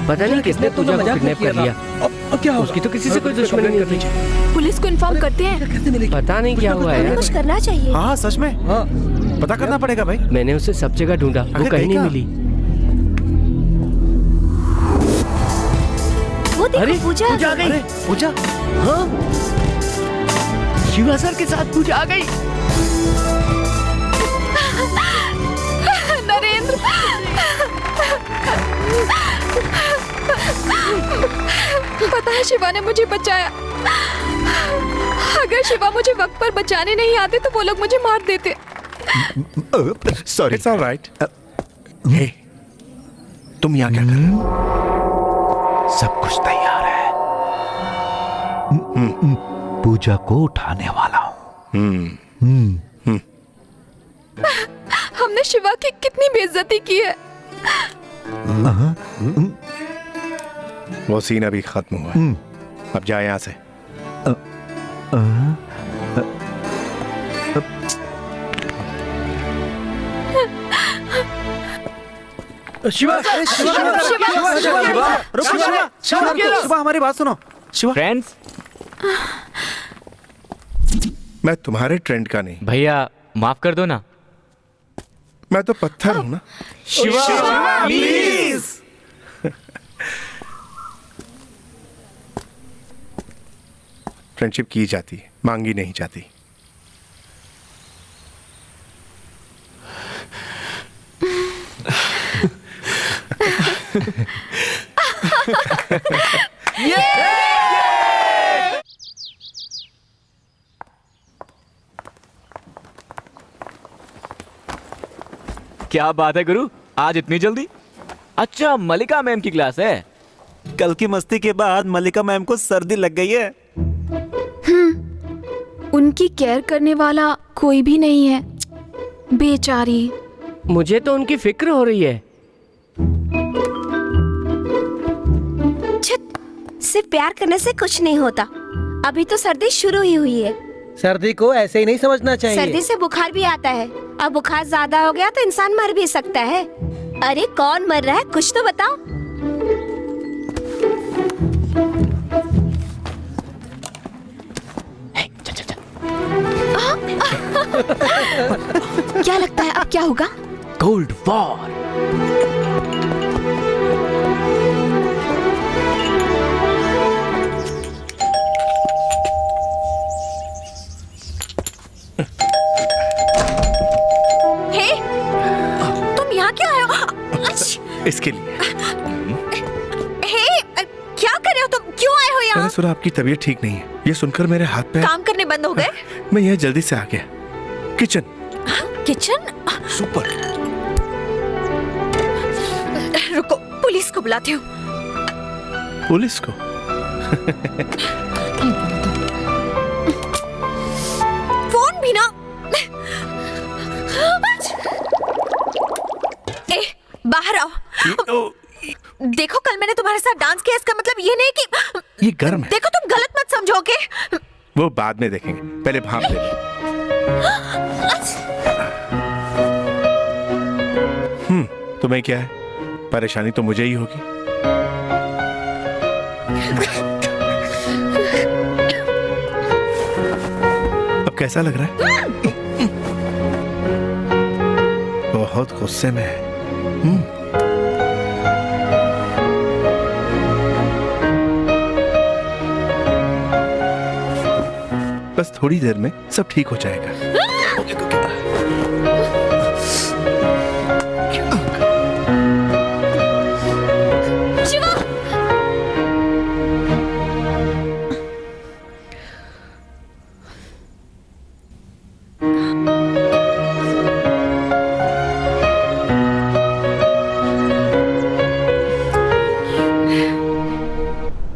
पता नहीं किसने पूजा को किडनैप कर लिया। अब क्या होगा? उसकी तो किसी से कोई दुश्मनी नहीं थी। पुलिस को इन्फॉर्म करते हैं। पता नहीं क्या हुआ है। कुछ करना चाहिए। हाँ सच में। हाँ पता करना पड़ेगा भाई। मैंने उसे सब जगह ढूंढा, वो कहीं नहीं मिली। वो देखो, अरे पूजा आ गई। पूजा? हाँ शिवा सर के साथ पूजा आ गई। नरेंद्र। पता है शिवा ने मुझे बचाया। अगर शिवा मुझे वक्त पर बचाने नहीं आते तो वो लोग मुझे मार देते। सॉरी। It's alright. हे, तुम यहाँ क्या कर रहे हो? सब कुछ तैयार है। पूजा को उठाने वाला हूँ। हमने शिवा की कितनी बेइज्जती की है। वो सीन अभी खत्म हुआ है। अब जाए यहाँ से। शिवा, शिवा, हमारी बात सुनो। शिवा, फ्रेंड्स, मैं तुम्हारे ट्रेंड का नहीं। भैया माफ कर दो ना। मैं तो पत्थर हूं ना। शिवा, प्लीज। फ्रेंडशिप की जाती है, मांगी नहीं जाती। क्या बात है गुरु, आज इतनी जल्दी? अच्छा, मल्लिका मैम की क्लास है। कल की मस्ती के बाद मल्लिका मैम को सर्दी लग गई है। उनकी केयर करने वाला कोई भी नहीं है, बेचारी। मुझे तो उनकी फिक्र हो रही है। सिर्फ प्यार करने से कुछ नहीं होता। अभी तो सर्दी शुरू ही हुई है। सर्दी को ऐसे ही नहीं समझना चाहिए। सर्दी से बुखार भी आता है। अब बुखार ज्यादा हो गया तो इंसान मर भी सकता है। अरे कौन मर रहा है, कुछ तो बताओ। क्या लगता है अब क्या होगा? Cold war. इसके लिए। क्या कर रहे हो तुम? क्यों आए हो यहाँ? मैंने सुना आपकी तबीयत ठीक नहीं है। ये सुनकर मेरे हाथ पैर काम करने बंद हो गए। मैं यहाँ जल्दी से आ गया। किचन। किचन? सुपर। रुको, पुलिस को बुलाती हूँ। पुलिस को? फोन भी ना। बाहर आओ। देखो, कल मैंने तुम्हारे साथ डांस किया, इसका मतलब ये नहीं कि ये गर्म है। देखो, तुम गलत मत समझोगे। वो बाद में देखेंगे, पहले भाप ले लो। तुम्हें क्या है? परेशानी तो मुझे ही होगी। अब कैसा लग रहा है? बहुत गुस्से में है। बस थोड़ी देर में सब ठीक हो जाएगा। शिवा!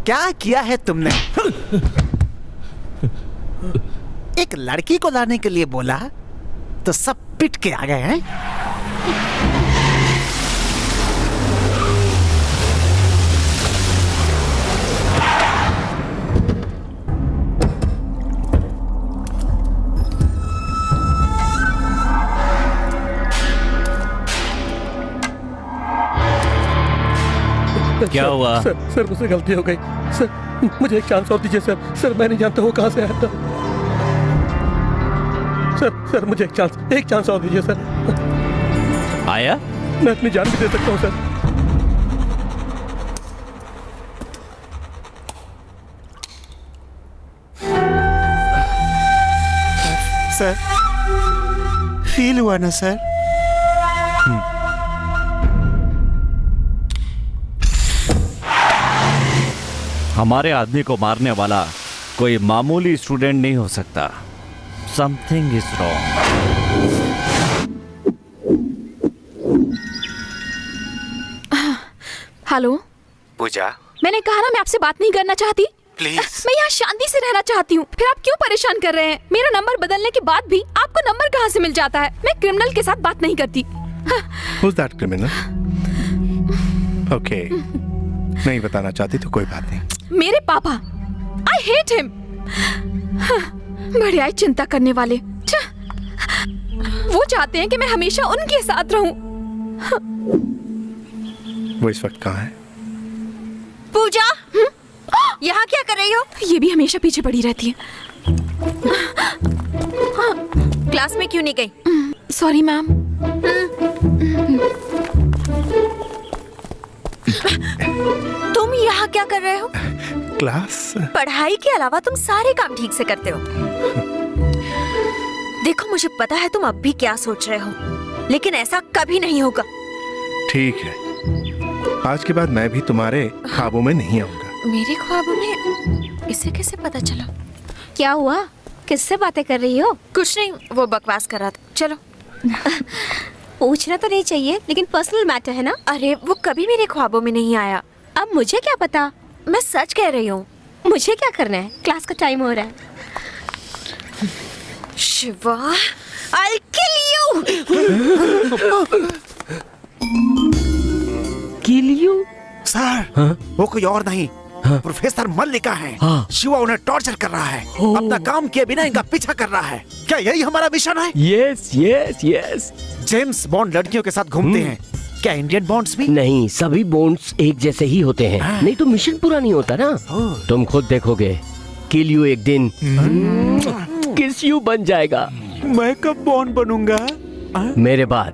क्या किया है तुमने? एक लड़की को लाने के लिए बोला तो सब पिट के आ गए हैं। क्या हुआ? सर मुझसे गलती हो गई। सर मुझे एक चांस और दीजिए सर। सर मैं नहीं जानता वो कहाँ से आया था। सर मुझे एक चांस और दीजिए सर। आया? मैं अपनी जान भी दे सकता हूँ सर। फील हुआ ना सर? हमारे आदमी को मारने वाला कोई मामूली स्टूडेंट नहीं हो सकता। Something is wrong. हेलो पूजा, मैंने कहा ना मैं आपसे बात नहीं करना चाहती। प्लीज। मैं यहाँ शांति से रहना चाहती हूँ, फिर आप क्यों परेशान कर रहे हैं? मेरा नंबर बदलने के बाद भी आपको नंबर कहाँ से मिल जाता है? मैं क्रिमिनल के साथ बात नहीं करती। Who's that criminal? Okay. नहीं बताना चाहती तो कोई बात नहीं। मेरे पापा, I hate him। बड़े आई चिंता करने वाले। वो चाहते हैं कि मैं हमेशा उनके साथ रहूं। वो इस वक्त कहाँ है? पूजा, यहाँ क्या कर रही हो? ये भी हमेशा पीछे पड़ी रहती है। क्लास में क्यों नहीं गई? Sorry ma'am. तुम यहाँ क्या कर रहे हो? क्लास? पढ़ाई के अलावा तुम सारे काम ठीक से करते हो। देखो, मुझे पता है तुम अब भी क्या सोच रहे हो, लेकिन ऐसा कभी नहीं होगा। ठीक है, आज के बाद मैं भी तुम्हारे ख्वाबों में नहीं आऊंगा। मेरे ख्वाबों में? इसे कैसे पता चला? क्या हुआ? किससे बातें कर रही हो? कुछ नहीं, वो बकवास कर रहा था। चलो। पूछना तो नहीं चाहिए, लेकिन पर्सनल मैटर है ना। अरे वो कभी मेरे ख्वाबों में नहीं आया। अब मुझे क्या पता? मैं सच कह रही हूँ। मुझे क्या करना है? क्लास का टाइम हो रहा है। Shiva, I'll kill you! Kill you? Sir, वो कोई और नहीं, प्रोफेसर मल्लिका है। शिवा उन्हें टॉर्चर कर रहा है, अपना काम किए बिना इनका पीछा कर रहा है। क्या यही हमारा मिशन है? Yes yes yes. James bond लड़कियों के साथ घूमते हैं, क्या इंडियन बॉन्ड्स भी? नहीं, सभी बॉन्ड्स एक जैसे ही होते हैं। नहीं तो मिशन पूरा नहीं होता ना। तुम खुद देखोगे, किल यू एक दिन किस यू बन जाएगा। मैं कब बॉन्ड बनूंगा? मेरे बाद।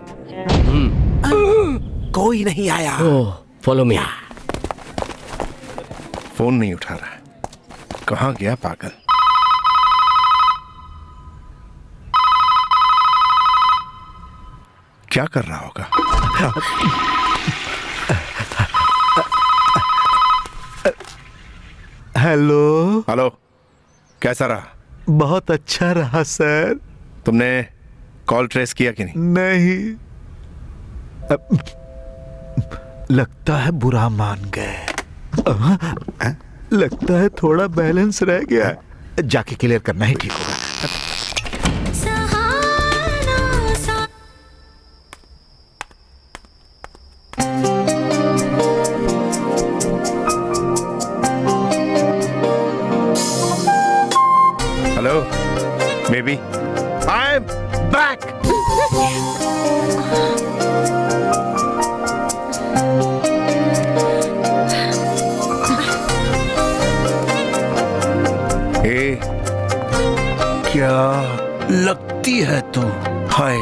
कोई नहीं आया। Follow me. फोन नहीं उठा रहा है, कहाँ गया पागल? क्या कर रहा होगा? हेलो। हेलो, कैसा रहा? बहुत अच्छा रहा सर। तुमने कॉल ट्रेस किया कि नहीं? नहीं। लगता है बुरा मान गए। लगता है थोड़ा बैलेंस रह गया, जाके क्लियर करना ही ठीक होगा। Hello baby, I am back. क्या लगती है तू? हाय,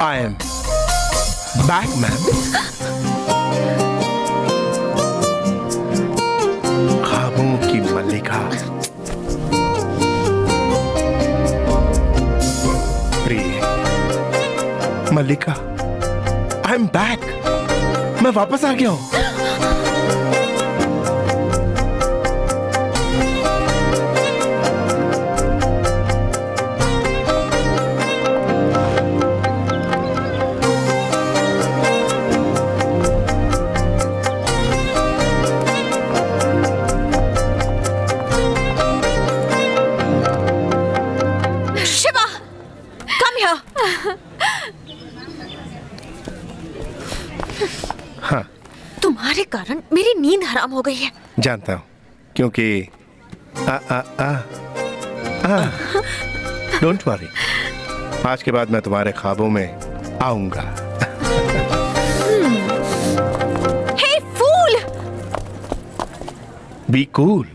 आई एम बैक मैम। ख्वाबों की मल्लिका, प्रिय मल्लिका, आई एम बैक। मैं वापस आ गया हूं। तुम्हारे कारण मेरी नींद हराम हो गई है। जानता हूं, क्योंकि डोंट वरी, आज के बाद मैं तुम्हारे ख्वाबों में आऊंगा। Hey fool! Be cool.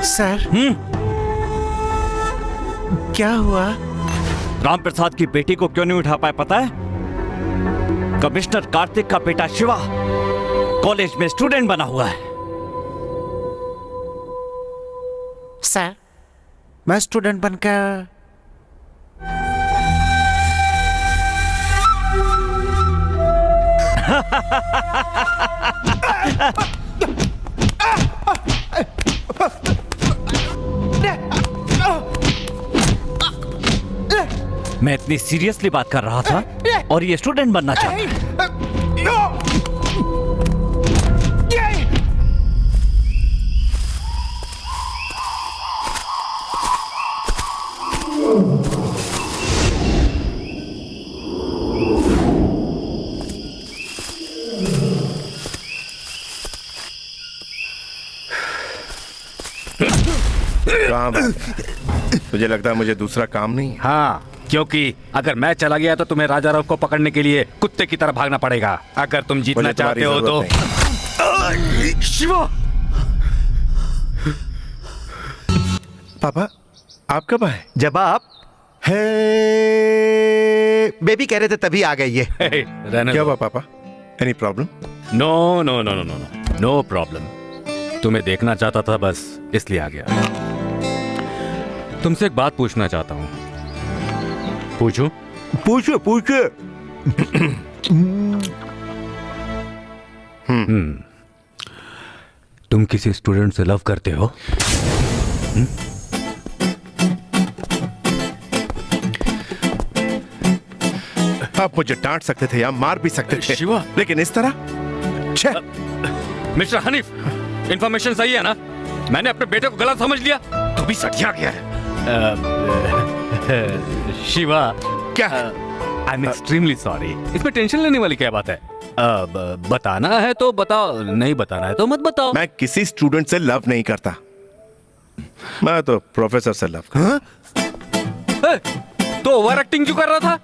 Sir, क्या हुआ? राम प्रसाद की बेटी को क्यों नहीं उठा पाए पता है? कमिश्नर कार्तिक का बेटा शिवा कॉलेज में स्टूडेंट बना हुआ है। सर, मैं स्टूडेंट बनकर मैं इतनी सीरियसली बात कर रहा था और ये स्टूडेंट बनना चाहता है। काम तुझे लगता है मुझे दूसरा काम नहीं? हाँ, क्योंकि अगर मैं चला गया तो तुम्हें राजा राव को पकड़ने के लिए कुत्ते की तरह भागना पड़ेगा। अगर तुम जीतना चाहते हो तो शिवा। पापा आप कब आए? जब आप बेबी कह रहे थे तभी आ गए ये। क्या हुआ पापा? Any problem? No no no no no no problem. तुम्हें देखना चाहता था, बस इसलिए आ गया। तुमसे एक बात पूछना चाहता हूँ। पूछूं? पूछो पूछो। तुम किसी स्टूडेंट से लव करते हो? आप मुझे डांट सकते थे या मार भी सकते थे शिवा, लेकिन इस तरह? मिस्टर हनीफ, इंफॉर्मेशन सही है ना? मैंने अपने बेटे को गलत समझ लिया तो भी सठिया गया है। शिवा क्या? I am extremely sorry. इसमें टेंशन लेने वाली क्या बात है? बताना है तो बताओ, नहीं बताना है तो मत बताओ। मैं किसी स्टूडेंट से लव नहीं करता, मैं तो प्रोफेसर से लव करता। तो ओवर एक्टिंग क्यों कर रहा था?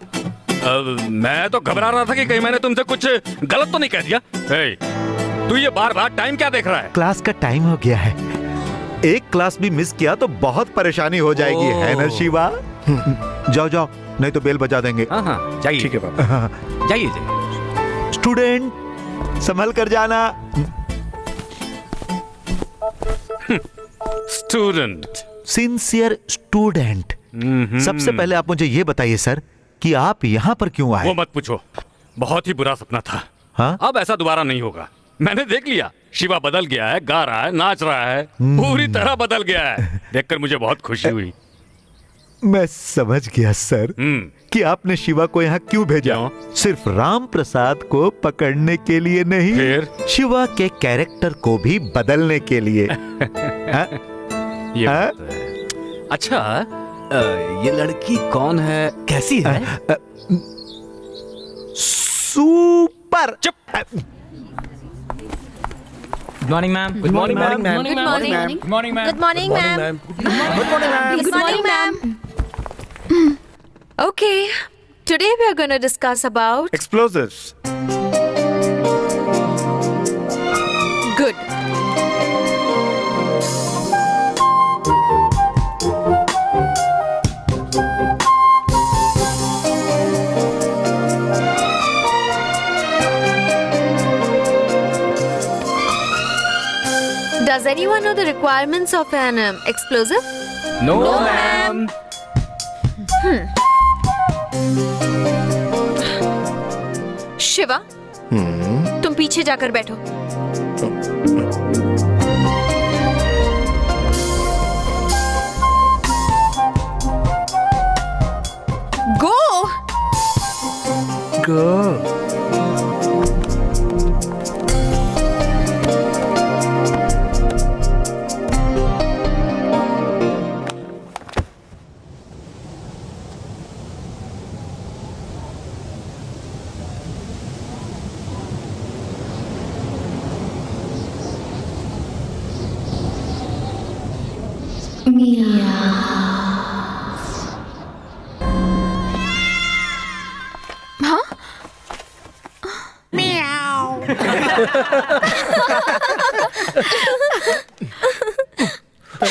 मैं तो घबरा रहा था कि कहीं मैंने तुमसे कुछ गलत तो नहीं कह दिया। तू ये बार बार टाइम क्या देख रहा है? क्लास का टाइम हो गया है, एक क्लास भी मिस किया तो बहुत परेशानी हो जाएगी, है ना शिवा? जाओ जाओ, नहीं तो बेल बजा देंगे। हाँ जाइए। ठीक है पापा, जाइए जाइए। स्टूडेंट संभल कर जाना। Student, sincere student. सबसे पहले आप मुझे ये बताइए सर कि आप यहाँ पर क्यों आए? वो मत पूछो, बहुत ही बुरा सपना था। हाँ? अब ऐसा दोबारा नहीं होगा। मैंने देख लिया, शिवा बदल गया है, गा रहा है, नाच रहा है, पूरी तरह बदल गया है। देखकर मुझे बहुत खुशी हुई। मैं समझ गया सर कि आपने शिवा को यहाँ क्यों भेजा। सिर्फ राम प्रसाद को पकड़ने के लिए नहीं, फिर शिवा के कैरेक्टर को भी बदलने के लिए। ये अच्छा, ये लड़की कौन है, कैसी है? सुपर। चुप। Good morning ma'am. Good morning ma'am. Good morning ma'am. Good morning ma'am. Good morning ma'am. Good morning, ma'am. Okay, today we are going to discuss about explosives. Good. Does anyone know the requirements of an explosive? No ma'am. Shiva, तुम पीछे जाकर बैठो। गो गो।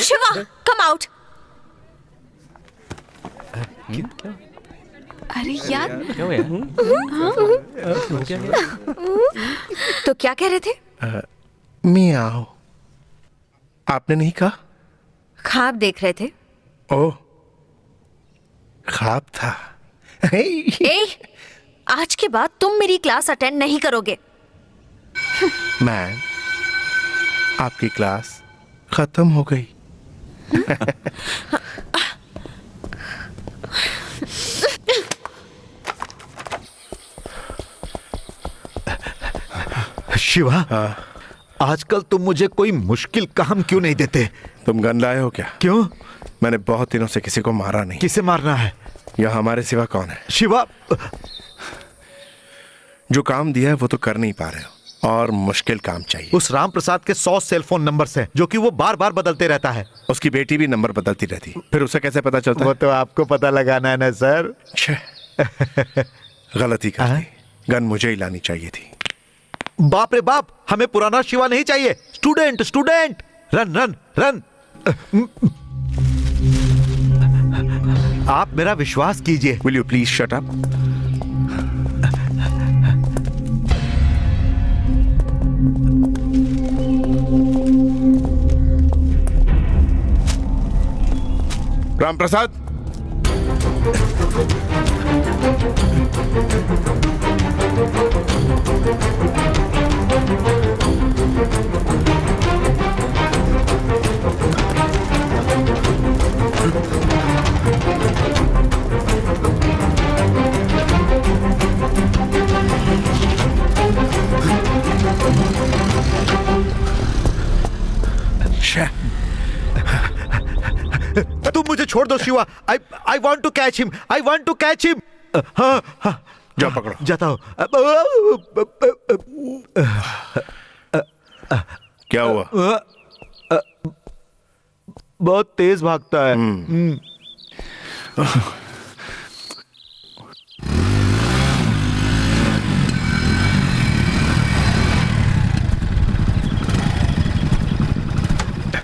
Shiva, come out. अरे यार, तो क्या कह रहे थे? मियाओ। आपने नहीं कहा? ख्वाब देख रहे थे। ओह, ख्वाब था। ए, आज के बाद तुम मेरी क्लास अटेंड नहीं करोगे। मैम, आपकी क्लास खत्म हो गई। शिवा, आजकल तुम मुझे कोई मुश्किल काम क्यों नहीं देते? तुम गन लाए हो क्या? क्यों? मैंने बहुत दिनों से किसी को मारा नहीं। किसे मारना है? यहाँ हमारे सिवा कौन है? शिवा, जो काम दिया है वो तो कर नहीं पा रहे हो और मुश्किल काम चाहिए। उस राम प्रसाद के 100 सेलफोन नंबर्स हैं जो कि वो बार बार बदलते रहता है। उसकी बेटी भी नंबर बदलती रहती, फिर उसे कैसे पता चलता? वो तो आपको पता लगाना है ना सर। गलती कर दी, गन मुझे ही लानी चाहिए थी। बाप रे बाप, हमें पुराना शिवा नहीं चाहिए। Student student, run run run. आप मेरा विश्वास कीजिए। Will you please shut up? Ram Prasad, तुम मुझे छोड़ दो Shiva. I want to catch him, I want to catch him. हाँ हाँ, जाओ पकड़ो। जाता हूँ। क्या हुआ? बहुत तेज भागता है।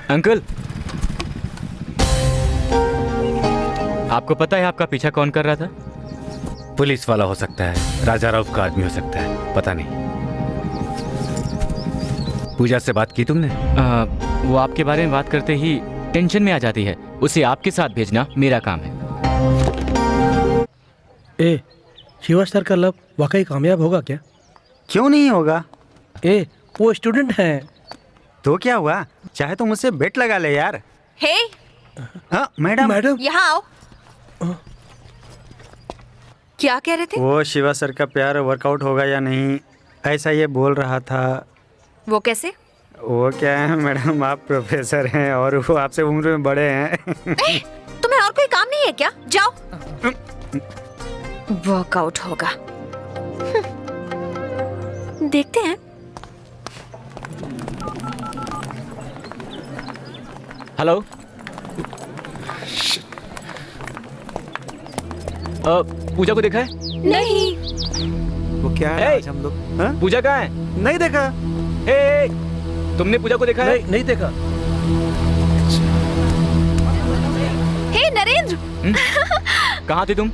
अंकल, आपको पता है आपका पीछा कौन कर रहा था? पुलिस वाला हो सकता है, राजा राव का आदमी हो सकता है, पता नहीं। पूजा से बात की तुमने? वो आपके बारे में बात करते ही टेंशन में आ जाती है। उसे आपके साथ भेजना मेरा काम है। ए, शिवा सर का लव वाकई कामयाब होगा क्या? क्यों नहीं होगा? वो स्टूडेंट है। तो क्या हुआ, चाहे तो मुझसे बेट लगा ले यार। हे, मैडम यहाँ आओ। क्या कह रहे थे? वो शिवा सर का प्यार वर्कआउट होगा या नहीं, ऐसा ये बोल रहा था। वो कैसे? वो क्या है मैडम, आप प्रोफेसर हैं और वो आपसे उम्र में बड़े हैं। तुम्हें और कोई काम नहीं है क्या? जाओ। वर्कआउट होगा, देखते हैं। हेलो, पूजा को देखा है? नहीं। वो क्या है आज हम लोग? पूजा कहाँ है? नहीं देखा। तुमने पूजा को देखा है? नहीं देखा। हे नरेंद्र, कहाँ थे तुम?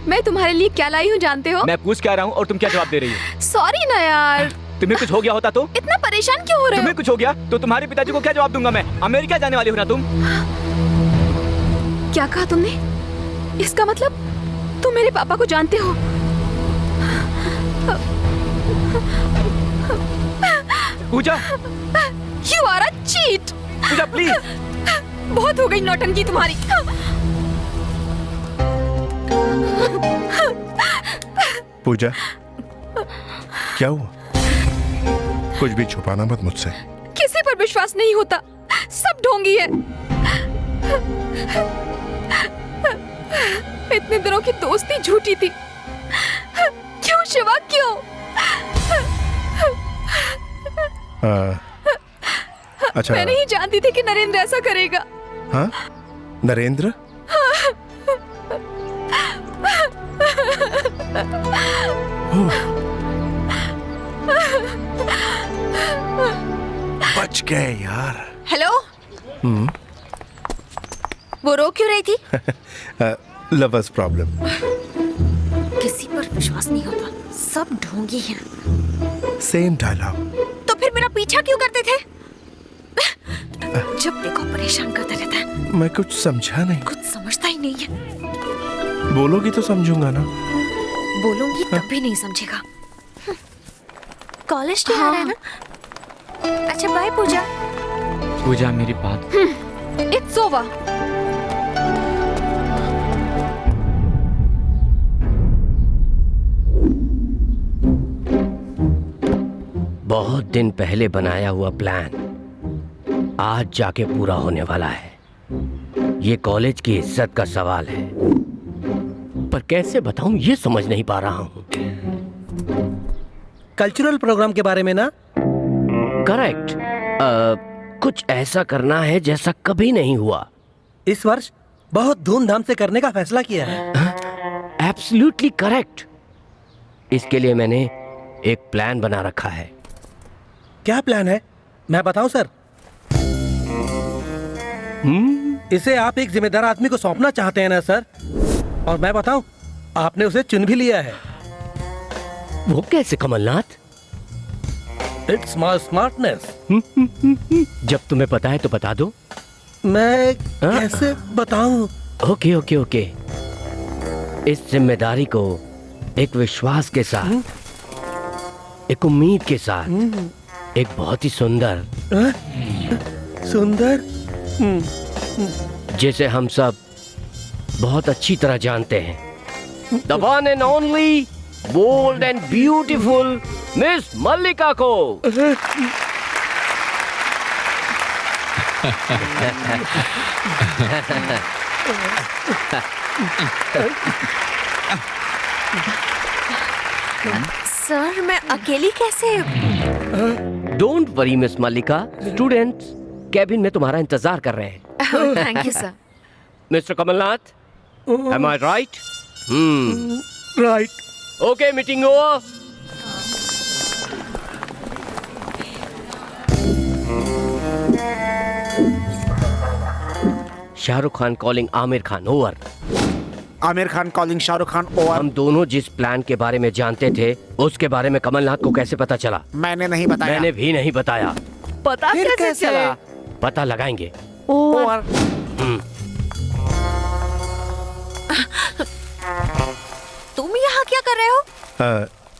मैं तुम्हारे लिए क्या लाई हूँ जानते हो? मैं पूछ क्या रहा हूँ और तुम क्या जवाब दे रही हो? सॉरी ना यार। तुम्हें कुछ हो गया होता तो? इतना परेशान क्यों हो रहे हो? तुम्हें कुछ हो गया तो तुम्हारे पिताजी को क्या जवाब दूंगा मैं? अमेरिका जाने वाली हो ना तुम? क्या कहा तुमने? इसका मतलब तुम मेरे पापा को जानते हो? Pooja, You are a cheat. Pooja please. बहुत हो गई नौटंकी तुम्हारी। पूजा, क्या हुआ? कुछ भी छुपाना मत मुझसे। किसी पर विश्वास नहीं होता, सब ढोंगी है। इतने दिनों की दोस्ती झूठी थी। क्यों शिवा, क्यों? अच्छा, मैं नहीं जानती थी कि नरेंद्र ऐसा करेगा। हाँ? नरेंद्र? बच गए यार। हेलो, वो रो क्यों रही थी? Lovers problem. किसी पर विश्वास नहीं होता, सब ढोंगी हैं। Same dialogue. तो फिर मेरा पीछा क्यों करते थे? जब देखो परेशान करता रहता है। मैं कुछ समझा नहीं। कुछ समझता ही नहीं है। बोलोगी तो समझूंगा ना। बोलूंगी तब भी नहीं समझेगा। कॉलेज तो आ रहा है ना? अच्छा बाय पूजा। पूजा मेरी बात। It's over. बहुत दिन पहले बनाया हुआ प्लान आज जाके पूरा होने वाला है। ये कॉलेज की इज्जत का सवाल है, पर कैसे बताऊं ये समझ नहीं पा रहा हूं। कल्चरल प्रोग्राम के बारे में ना? करेक्ट। कुछ ऐसा करना है जैसा कभी नहीं हुआ। इस वर्ष बहुत धूमधाम से करने का फैसला किया है। Absolutely correct. इसके लिए मैंने एक प्लान बना रखा है। क्या प्लान है? मैं बताऊं सर? इसे आप एक जिम्मेदार आदमी को सौंपना चाहते हैं ना सर? और मैं बताऊं, आपने उसे चुन भी लिया है। वो कैसे कमलनाथ? It's my smartness. जब तुम्हें पता है तो बता दो। मैं कैसे बताऊं? Okay okay okay. इस जिम्मेदारी को एक विश्वास के साथ, एक उम्मीद के साथ, एक बहुत ही सुंदर जिसे हम सब बहुत अच्छी तरह जानते हैं, The one and only, bold and beautiful miss Mallika को। सर मैं अकेली कैसे? Don't worry miss Mallika, students cabin में तुम्हारा इंतजार कर रहे हैं। Thank you sir. Mister Kamalnath, am I right? Right. Okay, meeting over. Shahrukh Khan calling Aamir Khan over. Aamir Khan calling Shahrukh Khan over. हम दोनों जिस प्लान के बारे में जानते थे उसके बारे में कमलनाथ को कैसे पता चला? मैंने नहीं बताया। मैंने भी नहीं बताया। पता कैसे चला? पता लगाएंगे। ओवर। तुम यहाँ क्या कर रहे हो?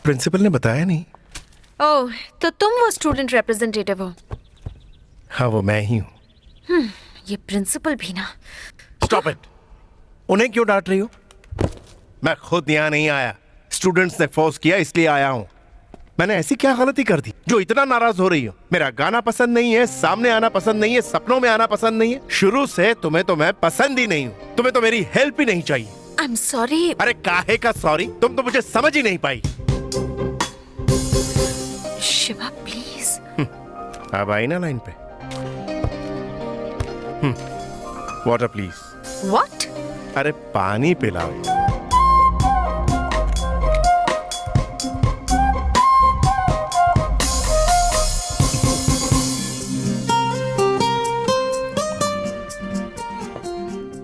प्रिंसिपल ने बताया नहीं। ओह, तो तुम वो स्टूडेंट रिप्रेजेंटेटिव हो? हाँ, वो मैं ही हूँ। ये प्रिंसिपल भी ना। Stop it. उन्हें क्यों डांट रही हो? मैं खुद यहाँ नहीं आया, स्टूडेंट्स ने फोर्स किया इसलिए आया हूँ। मैंने ऐसी क्या गलती कर दी जो इतना नाराज हो रही हो? मेरा गाना पसंद नहीं है, सामने आना पसंद नहीं है, सपनों में आना पसंद नहीं है। शुरू से तुम्हें तो मैं पसंद ही नहीं हूँ। तुम्हें तो मेरी हेल्प ही नहीं चाहिए। आई एम सॉरी। अरे काहे का सॉरी? तुम तो मुझे समझ ही नहीं पाई। शिवा प्लीज। अब आई ना लाइन पे। Water please. व्हाट? अरे पानी पिलाओ।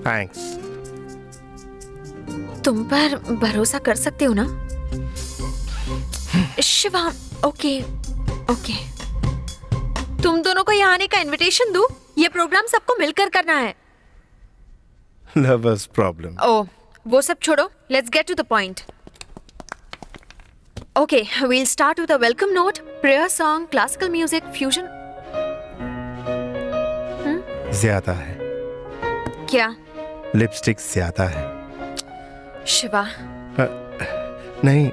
थैंक्स। तुम पर भरोसा कर सकते हो ना? Shiva, okay okay. तुम दोनों को यहाँ आने का इनविटेशन दूं? ये प्रोग्राम सबको मिलकर करना है। Lovers problem. ओह, वो सब छोड़ो। Let's get to the point. Okay, we'll start with a welcome note, prayer song, classical music, fusion. ज्यादा है। क्या? लिपस्टिक ज्यादा है। शिवा। नहीं,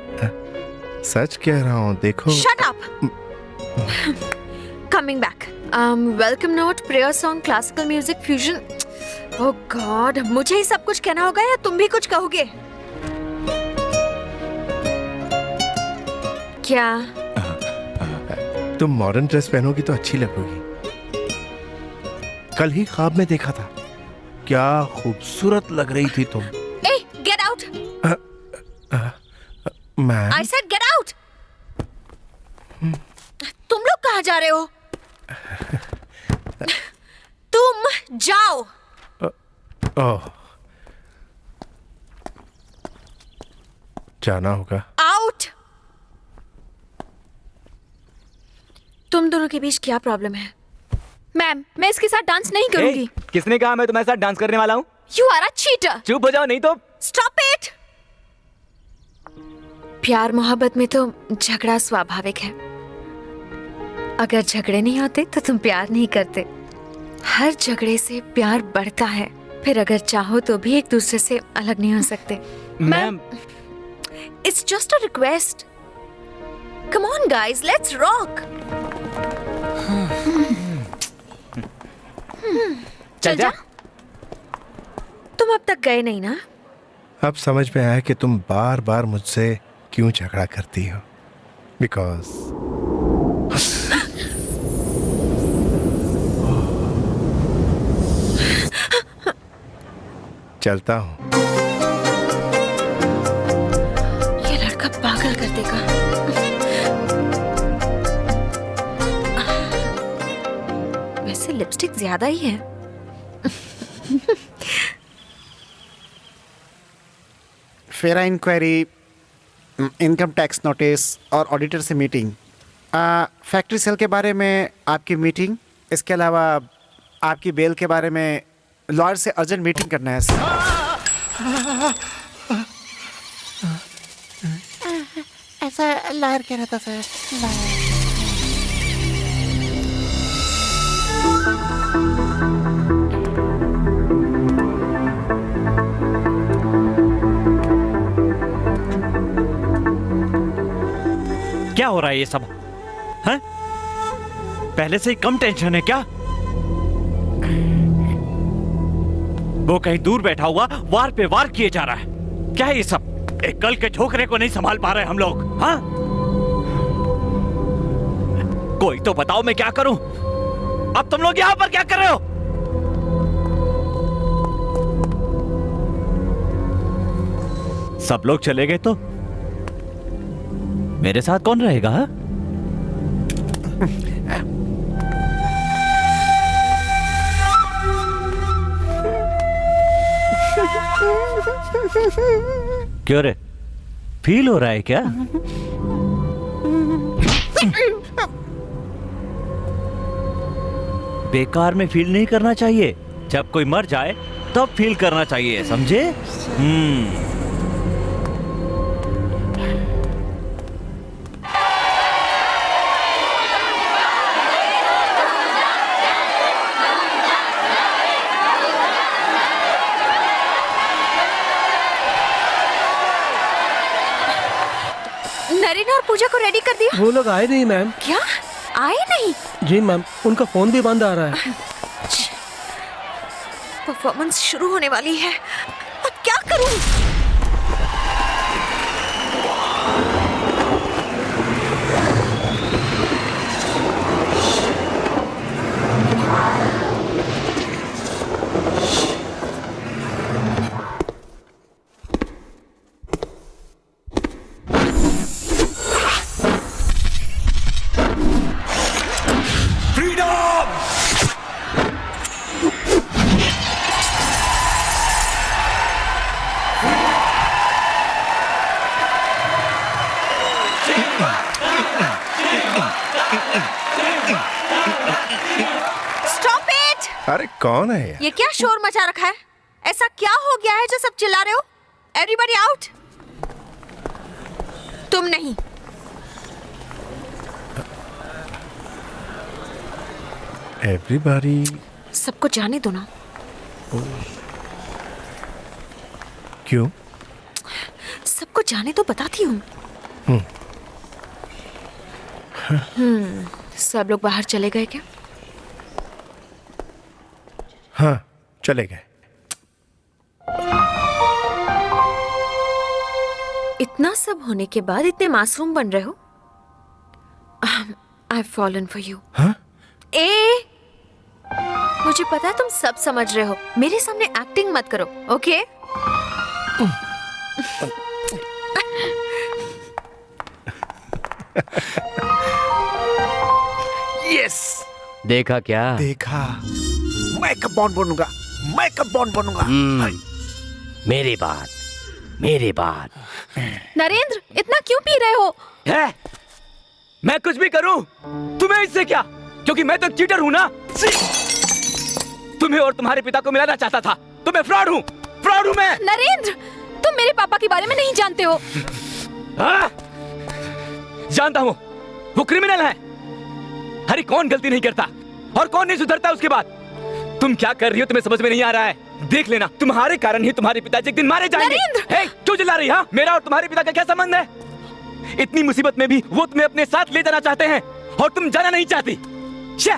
सच कह रहा हूँ, देखो। Shut up. Coming back. Welcome note, prayer song, classical music, fusion. Oh God, मुझे ही सब कुछ कहना होगा या तुम भी कुछ कहोगे? क्या? तुम मॉडर्न ड्रेस पहनोगी तो अच्छी लगोगी। कल ही ख्वाब में देखा था, क्या खूबसूरत लग रही थी तुम। Hey, get out! Ma'am. I said get out! तुम लोग कहाँ जा रहे हो? तुम जाओ। ओह, जाना होगा। आउट। तुम दोनों के बीच क्या प्रॉब्लम है? मैम, मैं इसके साथ डांस नहीं करूंगी। किसने कहा मैं तुम्हारे साथ डांस करने वाला हूँ? You are a cheater. चुप हो जाओ नहीं तो। Stop it. प्यार मोहब्बत में तो झगड़ा स्वाभाविक है। अगर झगड़े नहीं होते तो तुम प्यार नहीं करते। हर झगड़े से प्यार बढ़ता है। फिर अगर चाहो तो भी एक दूसरे से अलग नहीं हो सकते। Ma'am, it's just a request. Come on guys, let's rock. चल जा। तुम अब तक गए नहीं ना? अब समझ में आया कि तुम बार बार मुझसे क्यों झगड़ा करती हो। बिकॉज चलता हूं। ये लड़का पागल कर देगा। वैसे लिपस्टिक ज्यादा ही है। फेरा इंक्वायरी, इनकम टैक्स नोटिस और ऑडिटर से मीटिंग, फैक्ट्री सेल के बारे में आपकी मीटिंग, इसके अलावा आपकी बेल के बारे में लॉयर से अर्जेंट मीटिंग करना है सर। ऐसा लॉयर कह रहा था सर। क्या हो रहा है ये सब? हैं? पहले से ही कम टेंशन है क्या? वो कहीं दूर बैठा हुआ वार पे वार किए जा रहा है। क्या है ये सब? एक कल के छोकरे को नहीं संभाल पा रहे हम लोग। हाँ? कोई तो बताओ मैं क्या करूं? अब तुम लोग यहां पर क्या कर रहे हो? सब लोग चले गए तो मेरे साथ कौन रहेगा? हा? क्यों रे? फील हो रहा है क्या? बेकार में फील नहीं करना चाहिए। जब कोई मर जाए तब फील करना चाहिए, समझे? नरेन और पूजा को रेडी कर दिया? वो लोग आए नहीं मैम। क्या? आए नहीं? जी मैम, उनका फोन भी बंद आ रहा है। परफॉर्मेंस शुरू होने वाली है, अब क्या करूं? अरे कौन है ये? क्या शोर मचा रखा है? ऐसा क्या हो गया है जो सब चिल्ला रहे हो? Everybody out. तुम नहीं। एवरीबॉडी? सबको जाने दो ना। क्यों? सबको जाने तो बताती हूँ। सब लोग बाहर चले गए क्या? हाँ, चले गए। इतना सब होने के बाद इतने मासूम बन रहे हो? I've fallen for you. हाँ? मुझे पता है तुम सब समझ रहे हो। मेरे सामने एक्टिंग मत करो, ओके? यस। देखा क्या? देखा। मैं कब बॉन्ड बनूंगा? मैं कब बॉन्ड बनूंगा? मेरी बात, मेरी बात। नरेंद्र, इतना क्यों पी रहे हो? है? मैं कुछ भी करूं, तुम्हें इससे क्या? क्योंकि मैं तो चीटर हूं ना। तुम्हें और तुम्हारे पिता को मिलाना चाहता था, तो मैं फ्रॉड हूं मैं। नरेंद्र, तुम मेरे पापा के बारे में नहीं जानते हो। हाँ? जानता हूं, वो क्रिमिनल है। अरे कौन गलती नहीं करता और कौन नहीं सुधरता उसके बाद? तुम क्या कर रही हो तुम्हें समझ में नहीं आ रहा है। देख लेना, तुम्हारे कारण ही तुम्हारे पिताजी एक दिन मारे जाएंगे। नरेंद्र! क्यों चिल्ला रही? हाँ, मेरा और तुम्हारे पिता का क्या संबंध है? इतनी मुसीबत में भी वो तुम्हें अपने साथ ले जाना चाहते हैं और तुम जाना नहीं चाहती। श्या!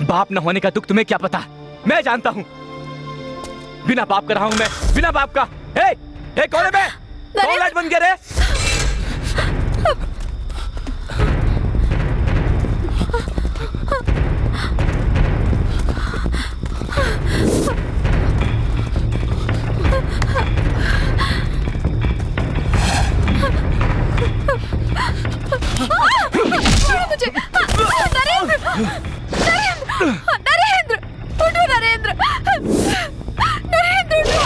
बाप न होने का दुख तुम्हें क्या पता, मैं जानता हूं। बिना बाप का रहा हूं मैं, बिना बाप का। हे कौन है मैं? कौन लाइट बंद कर रे? मुझे नरेंद्र, नरेंद्र, उठो नरेंद्र, नरेंद्र उठो,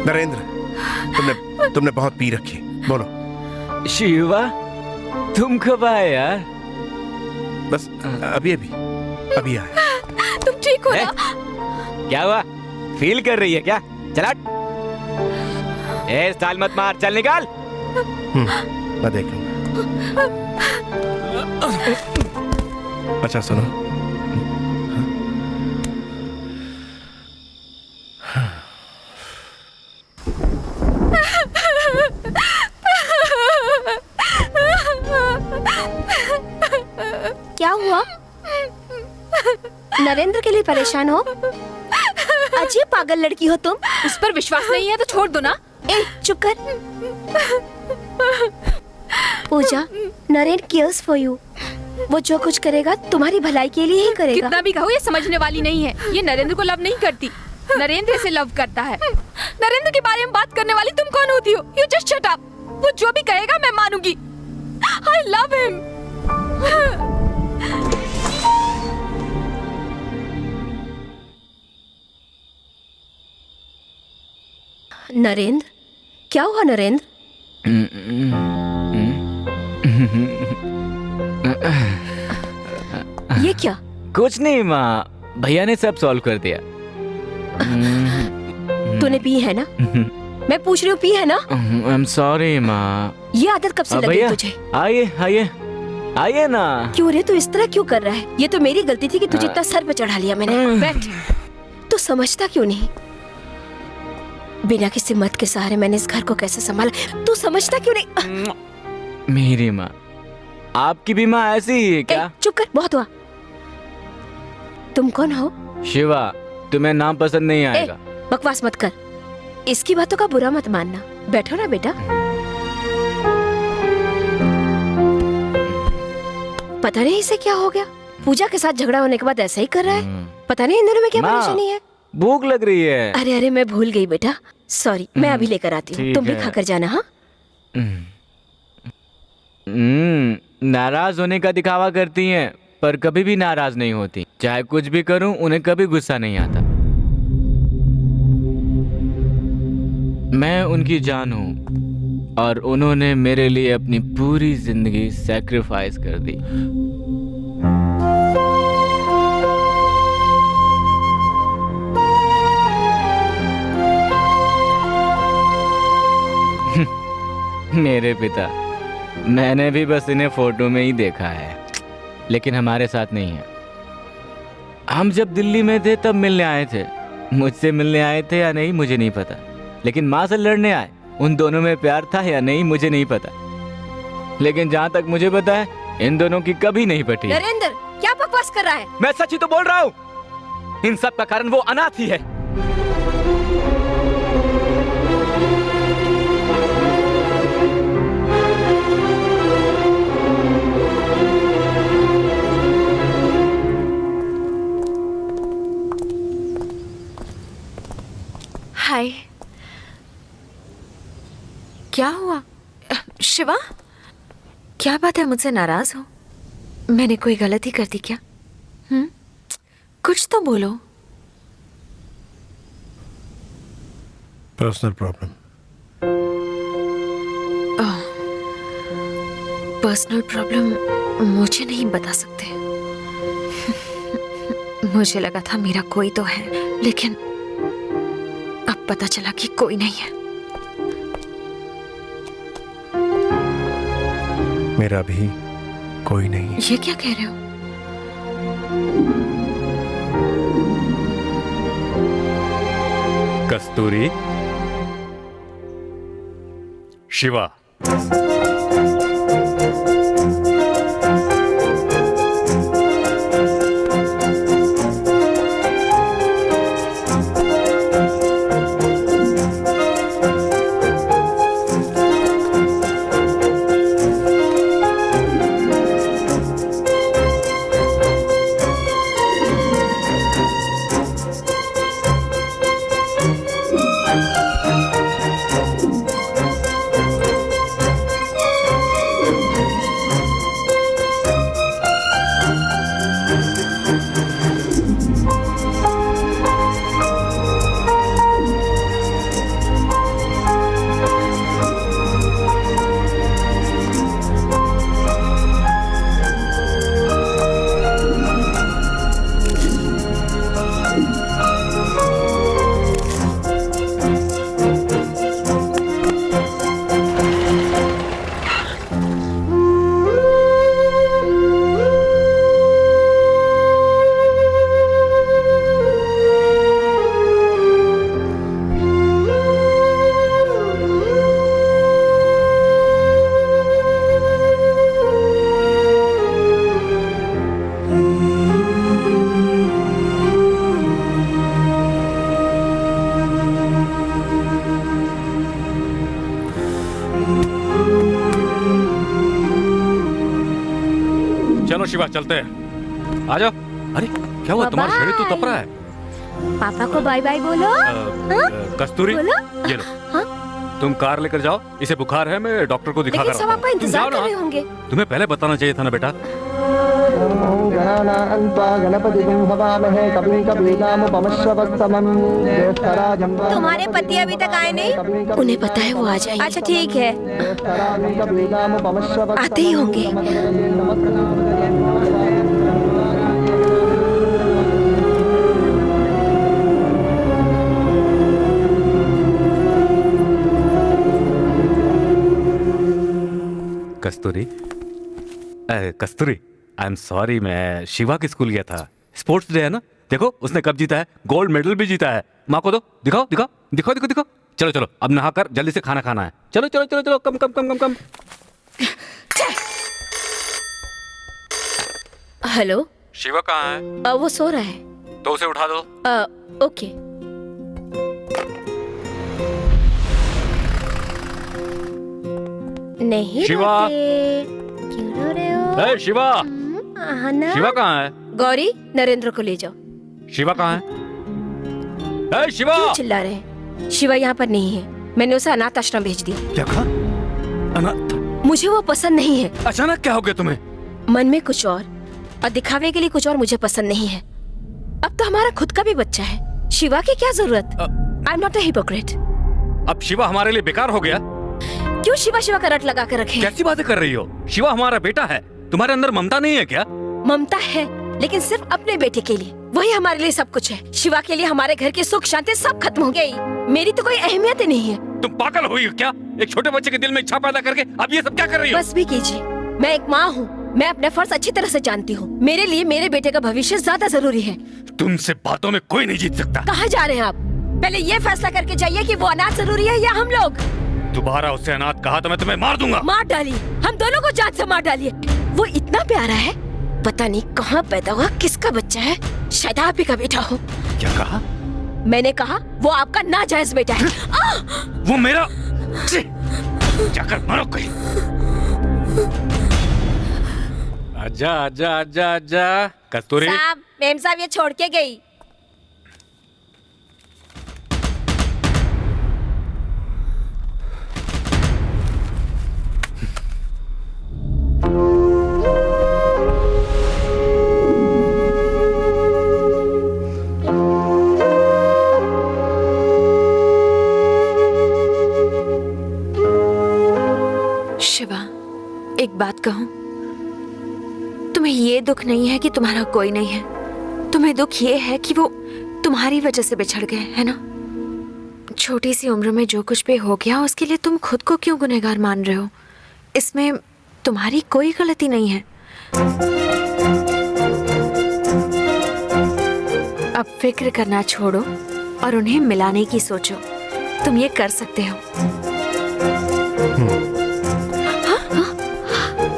नरेंद्र। तुमने बहुत पी रखी, बोलो। शिवा, तुम कब आए यार? बस अभी आया। तुम ठीक हो ना? क्या हुआ? फील कर रही है क्या? चला, स्टाइल मत मार, चल निकाल। मैं देख लूंगा। अच्छा सुनो, क्या हुआ? नरेंद्र के लिए परेशान हो? अजीब पागल लड़की हो तुम। उस पर विश्वास नहीं है तो छोड़ दो ना। ए, चुप कर। पूजा, नरेंद्र केयर्स फॉर यू। वो जो कुछ करेगा तुम्हारी भलाई के लिए ही करेगा। कितना भी कहो ये समझने वाली नहीं है। ये नरेंद्र को लव नहीं करती, नरेंद्र इसे लव करता है। नरेंद्र के बारे में बात करने वाली तुम कौन होती हो? You just shut up. वो जो भी कहेगा मैं मानूंगी। I love him. नरेंद्र, क्या हुआ नरेंद्र? ये क्या? कुछ नहीं माँ, भैया ने सब सॉल्व कर दिया। तूने पी है ना? मैं पूछ रही हूँ, पी है ना? आई एम सॉरी माँ। ये आदत कब से लगी तुझे? आइए आइए आइए ना। क्यों रे, तू इस तरह क्यों कर रहा है? ये तो मेरी गलती थी कि तुझे इतना सर पे चढ़ा लिया मैंने। बैठ। तू समझता क्यों नहीं? बिना किसी मत के सहारे मैंने इस घर को कैसे संभाला, तू समझता क्यों नहीं? मेरी माँ, आपकी भी माँ ऐसी ही है क्या? चुप कर, बहुत हुआ। तुम कौन हो? शिवा, तुम्हें नाम पसंद नहीं आएगा। बकवास मत कर, इसकी बातों का बुरा मत मानना। बैठो ना बेटा। पता नहीं इसे क्या हो गया, पूजा के साथ झगड़ा होने के बाद ऐसा ही कर रहा है। पता नहीं इन दोनों में क्या परेशानी है। भूख लग रही है। अरे अरे, मैं भूल गई बेटा, सॉरी। मैं अभी लेकर आती हूँ, तुम भी खाकर जाना। हाँ, नाराज होने का दिखावा करती हैं, पर कभी भी नाराज नहीं होती। चाहे कुछ भी करूं, उन्हें कभी गुस्सा नहीं आता। मैं उनकी जान हूं और उन्होंने मेरे लिए अपनी पूरी जिंदगी सैक्रिफाइस कर दी। मेरे पिता, मैंने भी बस इन्हें फोटो में ही देखा है, लेकिन हमारे साथ नहीं है। हम जब दिल्ली में थे तब मिलने आए थे। मुझसे मिलने आए थे या नहीं मुझे नहीं पता, लेकिन माँ से लड़ने आए। उन दोनों में प्यार था या नहीं मुझे नहीं पता, लेकिन जहाँ तक मुझे पता है इन दोनों की कभी नहीं पटी। नरेंद्र, क्या बकवास कर रहा है? मैं सच ही तो बोल रहा हूँ। इन सब का कारण वो अनाथ ही है। हाय, क्या हुआ? शिवा, क्या बात है, मुझसे नाराज हो? मैंने कोई गलती कर दी क्या? कुछ तो बोलो। Personal problem. पर्सनल प्रॉब्लम मुझे नहीं बता सकते। मुझे लगा था मेरा कोई तो है, लेकिन अब पता चला कि कोई नहीं है। मेरा भी कोई नहीं है। ये क्या कह रहे हो? कस्तूरी, शिवा, चलो शिवा चलते हैं। आ जाओ। अरे क्या हुआ, तुम्हारा शरीर तो तप रहा है। पापा को बाय बाय बोलो। कस्तूरी, बोलो। ये लो। तुम कार लेकर जाओ, इसे बुखार है, मैं डॉक्टर को दिखा कर लेकिन सब आपका इंतजार कर रहे होंगे। तुम्हें पहले बताना चाहिए था ना बेटा। तुम्हारे पति अभी तक आए नहीं? उन्हें पता है वो आ जाएंगे। अच्छा ठीक है, आते ही होंगे। कस्तूरी, कस्तूरी, आई एम सॉरी, मैं शिवा के स्कूल गया था। स्पोर्ट्स डे है ना, देखो उसने कब जीता है, गोल्ड मेडल भी जीता है। माँ को दो, दिखाओ दिखाओ दिखाओ दिखाओ दिखाओ। चलो चलो अब नहाकर जल्दी से खाना खाना है। चलो चलो चलो चलो, कम कम कम कम कम। हेलो। शिवा कहाँ है? वो सो रहा है। तो उसे उठा दो। ओके। नहीं शिवा। क्यों रो रहे हो? ए, शिवा। ना? शिवा कहाँ है? गौरी, नरेंद्र को ले जाओ। शिवा कहाँ है? ए, शिवा। क्यों चिल्ला रहे हैं? शिवा यहाँ पर नहीं है, मैंने उसे अनाथ आश्रम भेज दिया। क्या कहा? अनाथ? मुझे वो पसंद नहीं है। अचानक क्या हो गया तुम्हें? मन में कुछ और दिखावे के लिए कुछ और मुझे पसंद नहीं है। अब तो हमारा खुद का भी बच्चा है, शिवा की क्या जरूरत? I am not a hypocrite. अब शिवा हमारे लिए बेकार हो गया? क्यों शिवा शिवा का रट लगा कर रखे? कैसी बातें कर रही हो? शिवा हमारा बेटा है, तुम्हारे अंदर ममता नहीं है क्या? ममता है, लेकिन सिर्फ अपने बेटे के लिए। वही हमारे लिए सब कुछ है। शिवा के लिए हमारे घर की सुख शांति सब खत्म हो गई। मेरी तो कोई अहमियत ही नहीं है। तुम पागल हुई हो क्या? एक छोटे बच्चे के दिल में इच्छा पैदा करके अब ये सब क्या कर रही हो? बस भी कीजिए, मैं एक माँ हूँ, मैं अपने फर्ज अच्छी तरह से जानती हूँ। मेरे लिए मेरे बेटे का भविष्य ज्यादा जरूरी है। तुमसे बातों में कोई नहीं जीत सकता। कहाँ जा रहे हैं आप? पहले ये फैसला करके जाइए कि वो अनाथ जरूरी है या हम लोग। दोबारा उससे अनाथ कहा तो मैं तुम्हें मार दूंगा। मार डालिए, हम दोनों को जान से मार डालिए। वो इतना प्यारा है, पता नहीं कहाँ पैदा हुआ, किसका बच्चा है, शायद आप ही का बेटा हो। क्या कहा? मैंने कहा वो आपका नाजायज बेटा है। वो मेरा? जाकर मरो कहीं। आजा आजा आजा आजा। कस्तूरी। साहब, मेम साहब ये छोड़ के गई। शिवा, एक बात कहूं, तुम्हें ये दुख नहीं है कि तुम्हारा कोई नहीं है, तुम्हें दुख ये है कि वो तुम्हारी वजह से बिछड़ गए, है ना? छोटी सी उम्र में जो कुछ भी हो गया उसके लिए तुम खुद को क्यों गुनहगार मान रहे हो? इसमें तुम्हारी कोई गलती नहीं है। अब फिक्र करना छोड़ो और उन्हें मिलाने की सोचो। तुम ये कर सकते हो।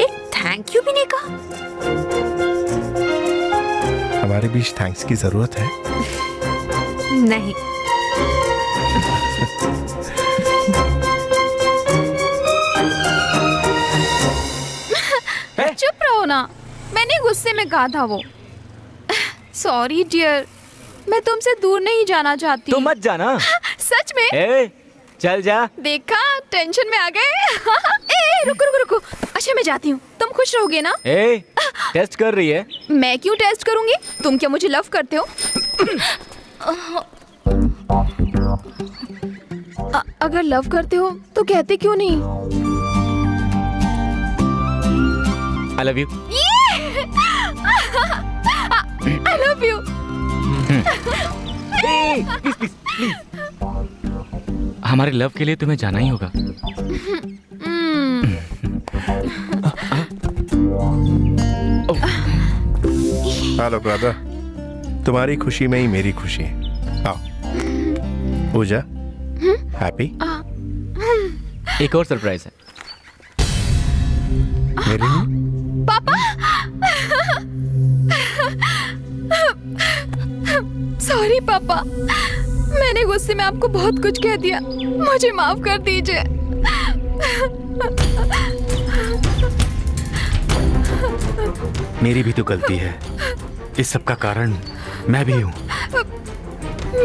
एक थैंक यू भी नहीं कहा। हमारे बीच थैंक्स की जरूरत है? नहीं। चुप रहो ना, मैंने गुस्से में कहा था वो। सॉरी डियर, मैं तुमसे दूर नहीं जाना चाहती। तो मत जाना। सच में? चल जा। देखा, टेंशन में आ गए। रुको रुको रुको। अच्छा मैं जाती हूँ, तुम खुश रहोगे ना? टेस्ट कर रही है? मैं क्यों टेस्ट करूंगी? तुम क्या मुझे लव करते हो? अगर लव करते हो तो कहते क्यों नहीं? I love you. I love you. Please please please. हमारे लव के लिए तुम्हें जाना ही होगा। हेलो ब्रदर, तुम्हारी खुशी में ही मेरी खुशी है। आओ पूजा, हैप्पी? एक और सरप्राइज है मेरे लिए। पापा। सॉरी पापा, मैंने गुस्से में आपको बहुत कुछ कह दिया, मुझे माफ कर दीजिए। मेरी भी तो गलती है, इस सब का कारण मैं भी हूँ।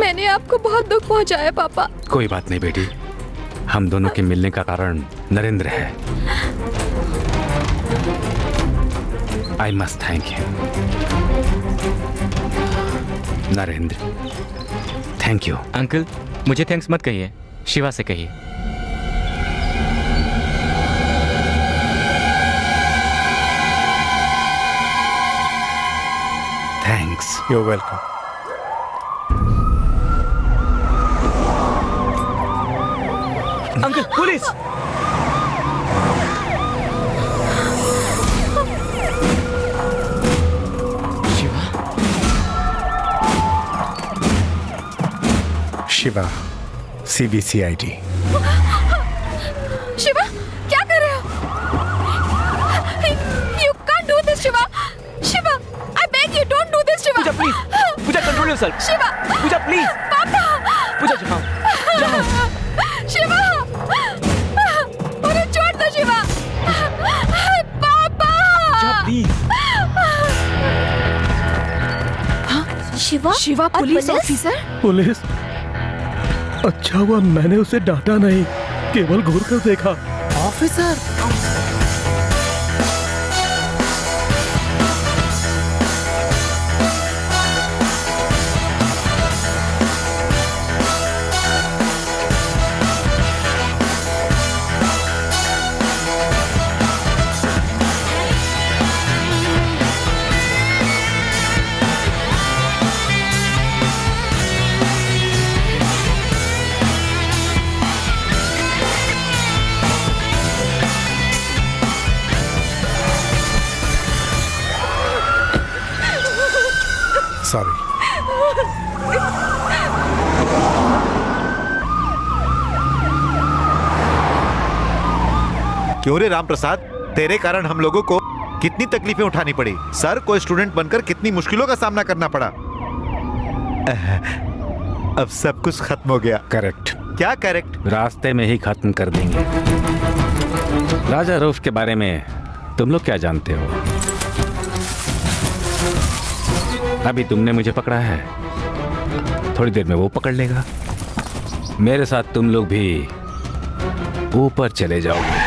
मैंने आपको बहुत दुख पहुंचाया पापा। कोई बात नहीं बेटी, हम दोनों के मिलने का कारण नरेंद्र है। I must thank you Narendra. Thank you. Uncle, मुझे थैंक्स मत कहिए, शिवा से कहिए। Thanks. You welcome. Uncle, police! Shiva, CBCID। Shiva, क्या कर रहे हो? You can't do this, Shiva. Shiva, I beg you, don't do this, Shiva. Pooja please, Pooja control yourself. Shiva, Pooja please. पापा. पूजा जाओ, जाओ. शिवा, उन्हें छोड़ दो, शिवा. पापा. Pooja please. Shiva, Shiva, police officer. Police? अच्छा हुआ मैंने उसे डांटा नहीं, केवल घूर कर देखा। Officer, sorry. क्यों रे राम प्रसाद, तेरे कारण हम लोगों को कितनी तकलीफें उठानी पड़ी। सर को स्टूडेंट बनकर कितनी मुश्किलों का सामना करना पड़ा। अब सब कुछ खत्म हो गया। करेक्ट। क्या करेक्ट? रास्ते में ही खत्म कर देंगे। राजा रऊफ के बारे में तुम लोग क्या जानते हो? अभी तुमने मुझे पकड़ा है, थोड़ी देर में वो पकड़ लेगा। मेरे साथ तुम लोग भी ऊपर चले जाओगे।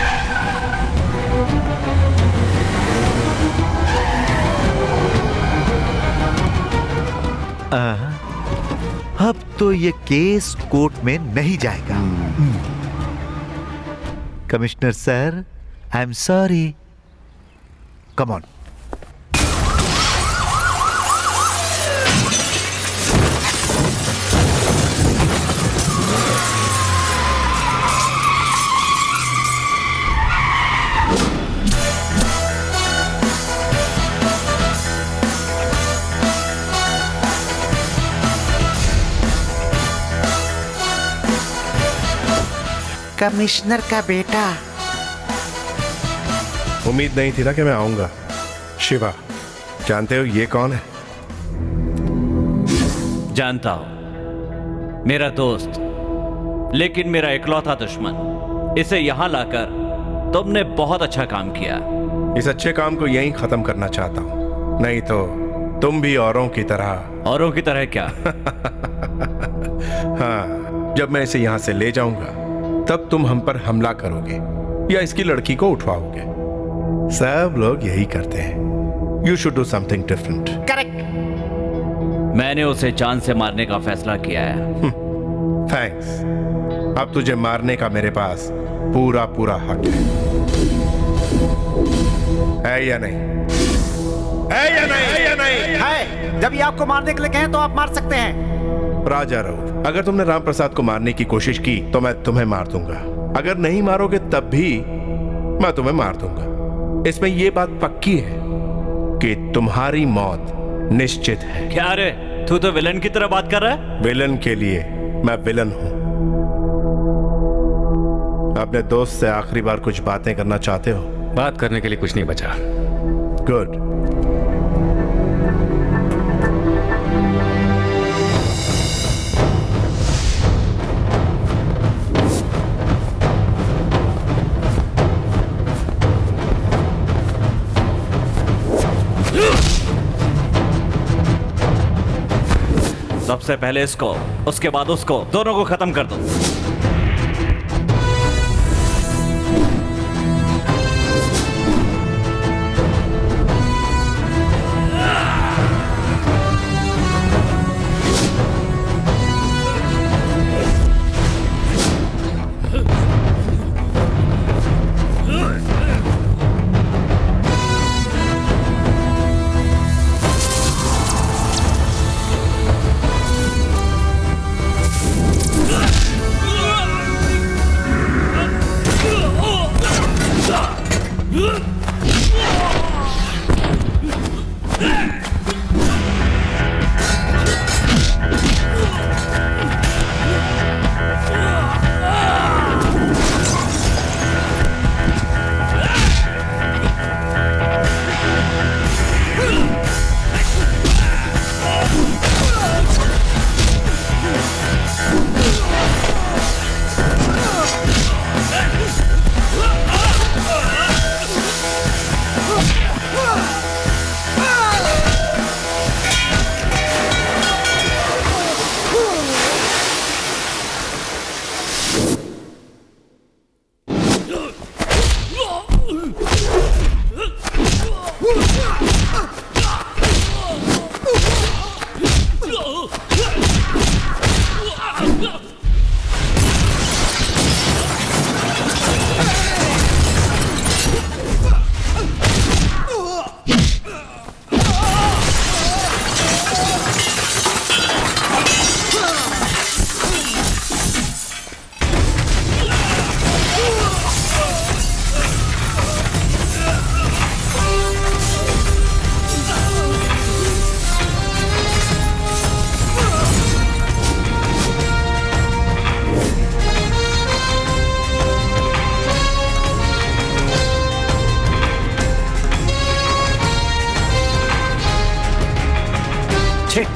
अब तो ये केस कोर्ट में नहीं जाएगा। Commissioner sir, I am sorry. Come on. Commissioner का बेटा। उम्मीद नहीं थी ना कि मैं आऊंगा। शिवा, जानते हो ये कौन है? जानता हूं, मेरा दोस्त, लेकिन मेरा इकलौता दुश्मन। इसे यहां लाकर तुमने बहुत अच्छा काम किया। इस अच्छे काम को यहीं खत्म करना चाहता हूं, नहीं तो तुम भी औरों की तरह। औरों की तरह क्या? हाँ, जब मैं इसे यहां से ले जाऊंगा तब तुम हम पर हमला करोगे या इसकी लड़की को उठवाओगे। सब लोग यही करते हैं। You should do something different. Correct. मैंने उसे जान से मारने का फैसला किया है। थैंक्स। अब तुझे मारने का मेरे पास पूरा पूरा हक है या नहीं? है या नहीं? है या नहीं? है। जब ये आपको मारने के लिए कहें तो आप मार सकते हैं। राजा रऊफ, अगर तुमने राम प्रसाद को मारने की कोशिश की तो मैं तुम्हें मार दूंगा। अगर नहीं मारोगे तब भी मैं तुम्हें मार दूंगा। इसमें यह बात पक्की है कि तुम्हारी मौत निश्चित है। क्या रे, तू तो विलन की तरह बात कर रहा है? विलन के लिए मैं विलन हूं। अपने दोस्त से आखिरी बार कुछ बातें करना चाहते हो? बात करने के लिए कुछ नहीं बचा। गुड। सबसे पहले इसको, उसके बाद उसको, दोनों को खत्म कर दो। Shit.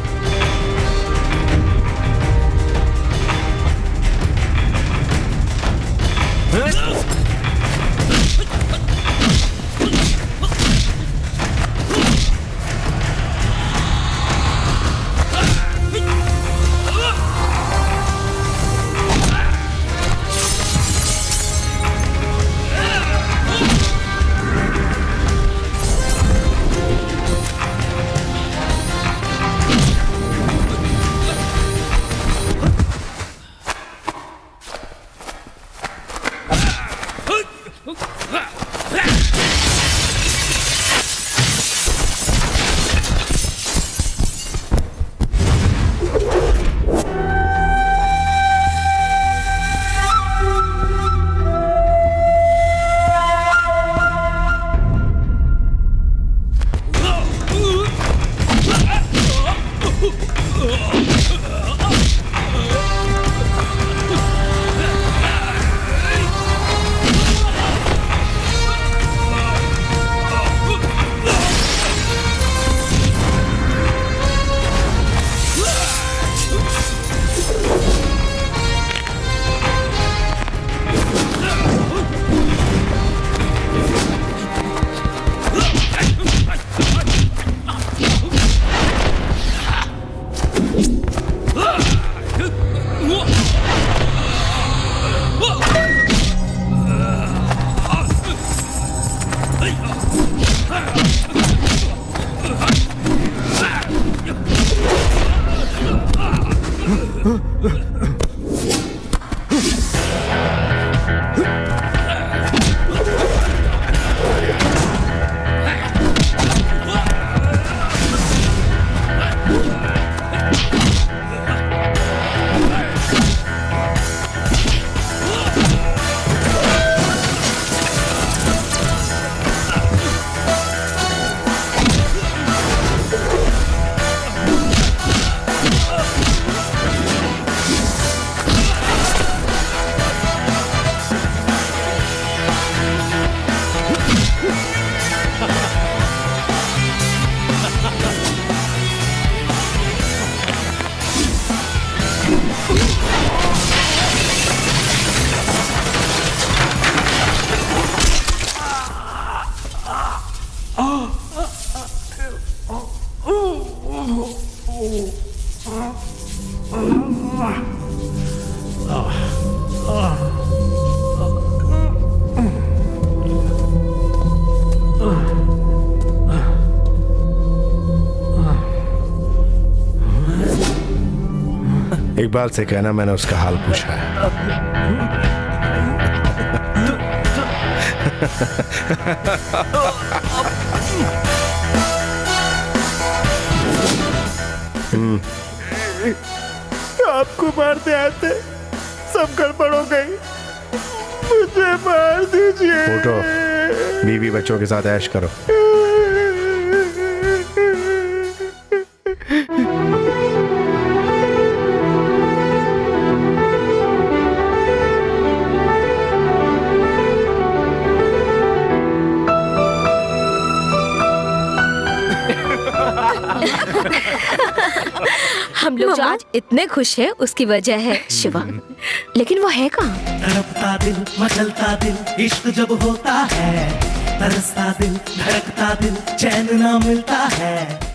इकबाल से कहना मैंने उसका हाल पूछा है। आपको मारते आते सब गड़बड़ हो गई, मुझे मार दीजिए। उठो, बीवी बच्चों के साथ ऐश करो। हम लोग जो आज इतने खुश हैं उसकी वजह है शिवा, लेकिन वो है कहाँ? तड़पता दिल, मचलता दिल, इश्क जब होता है, तरसता दिल, धड़कता दिल, चैन ना मिलता है।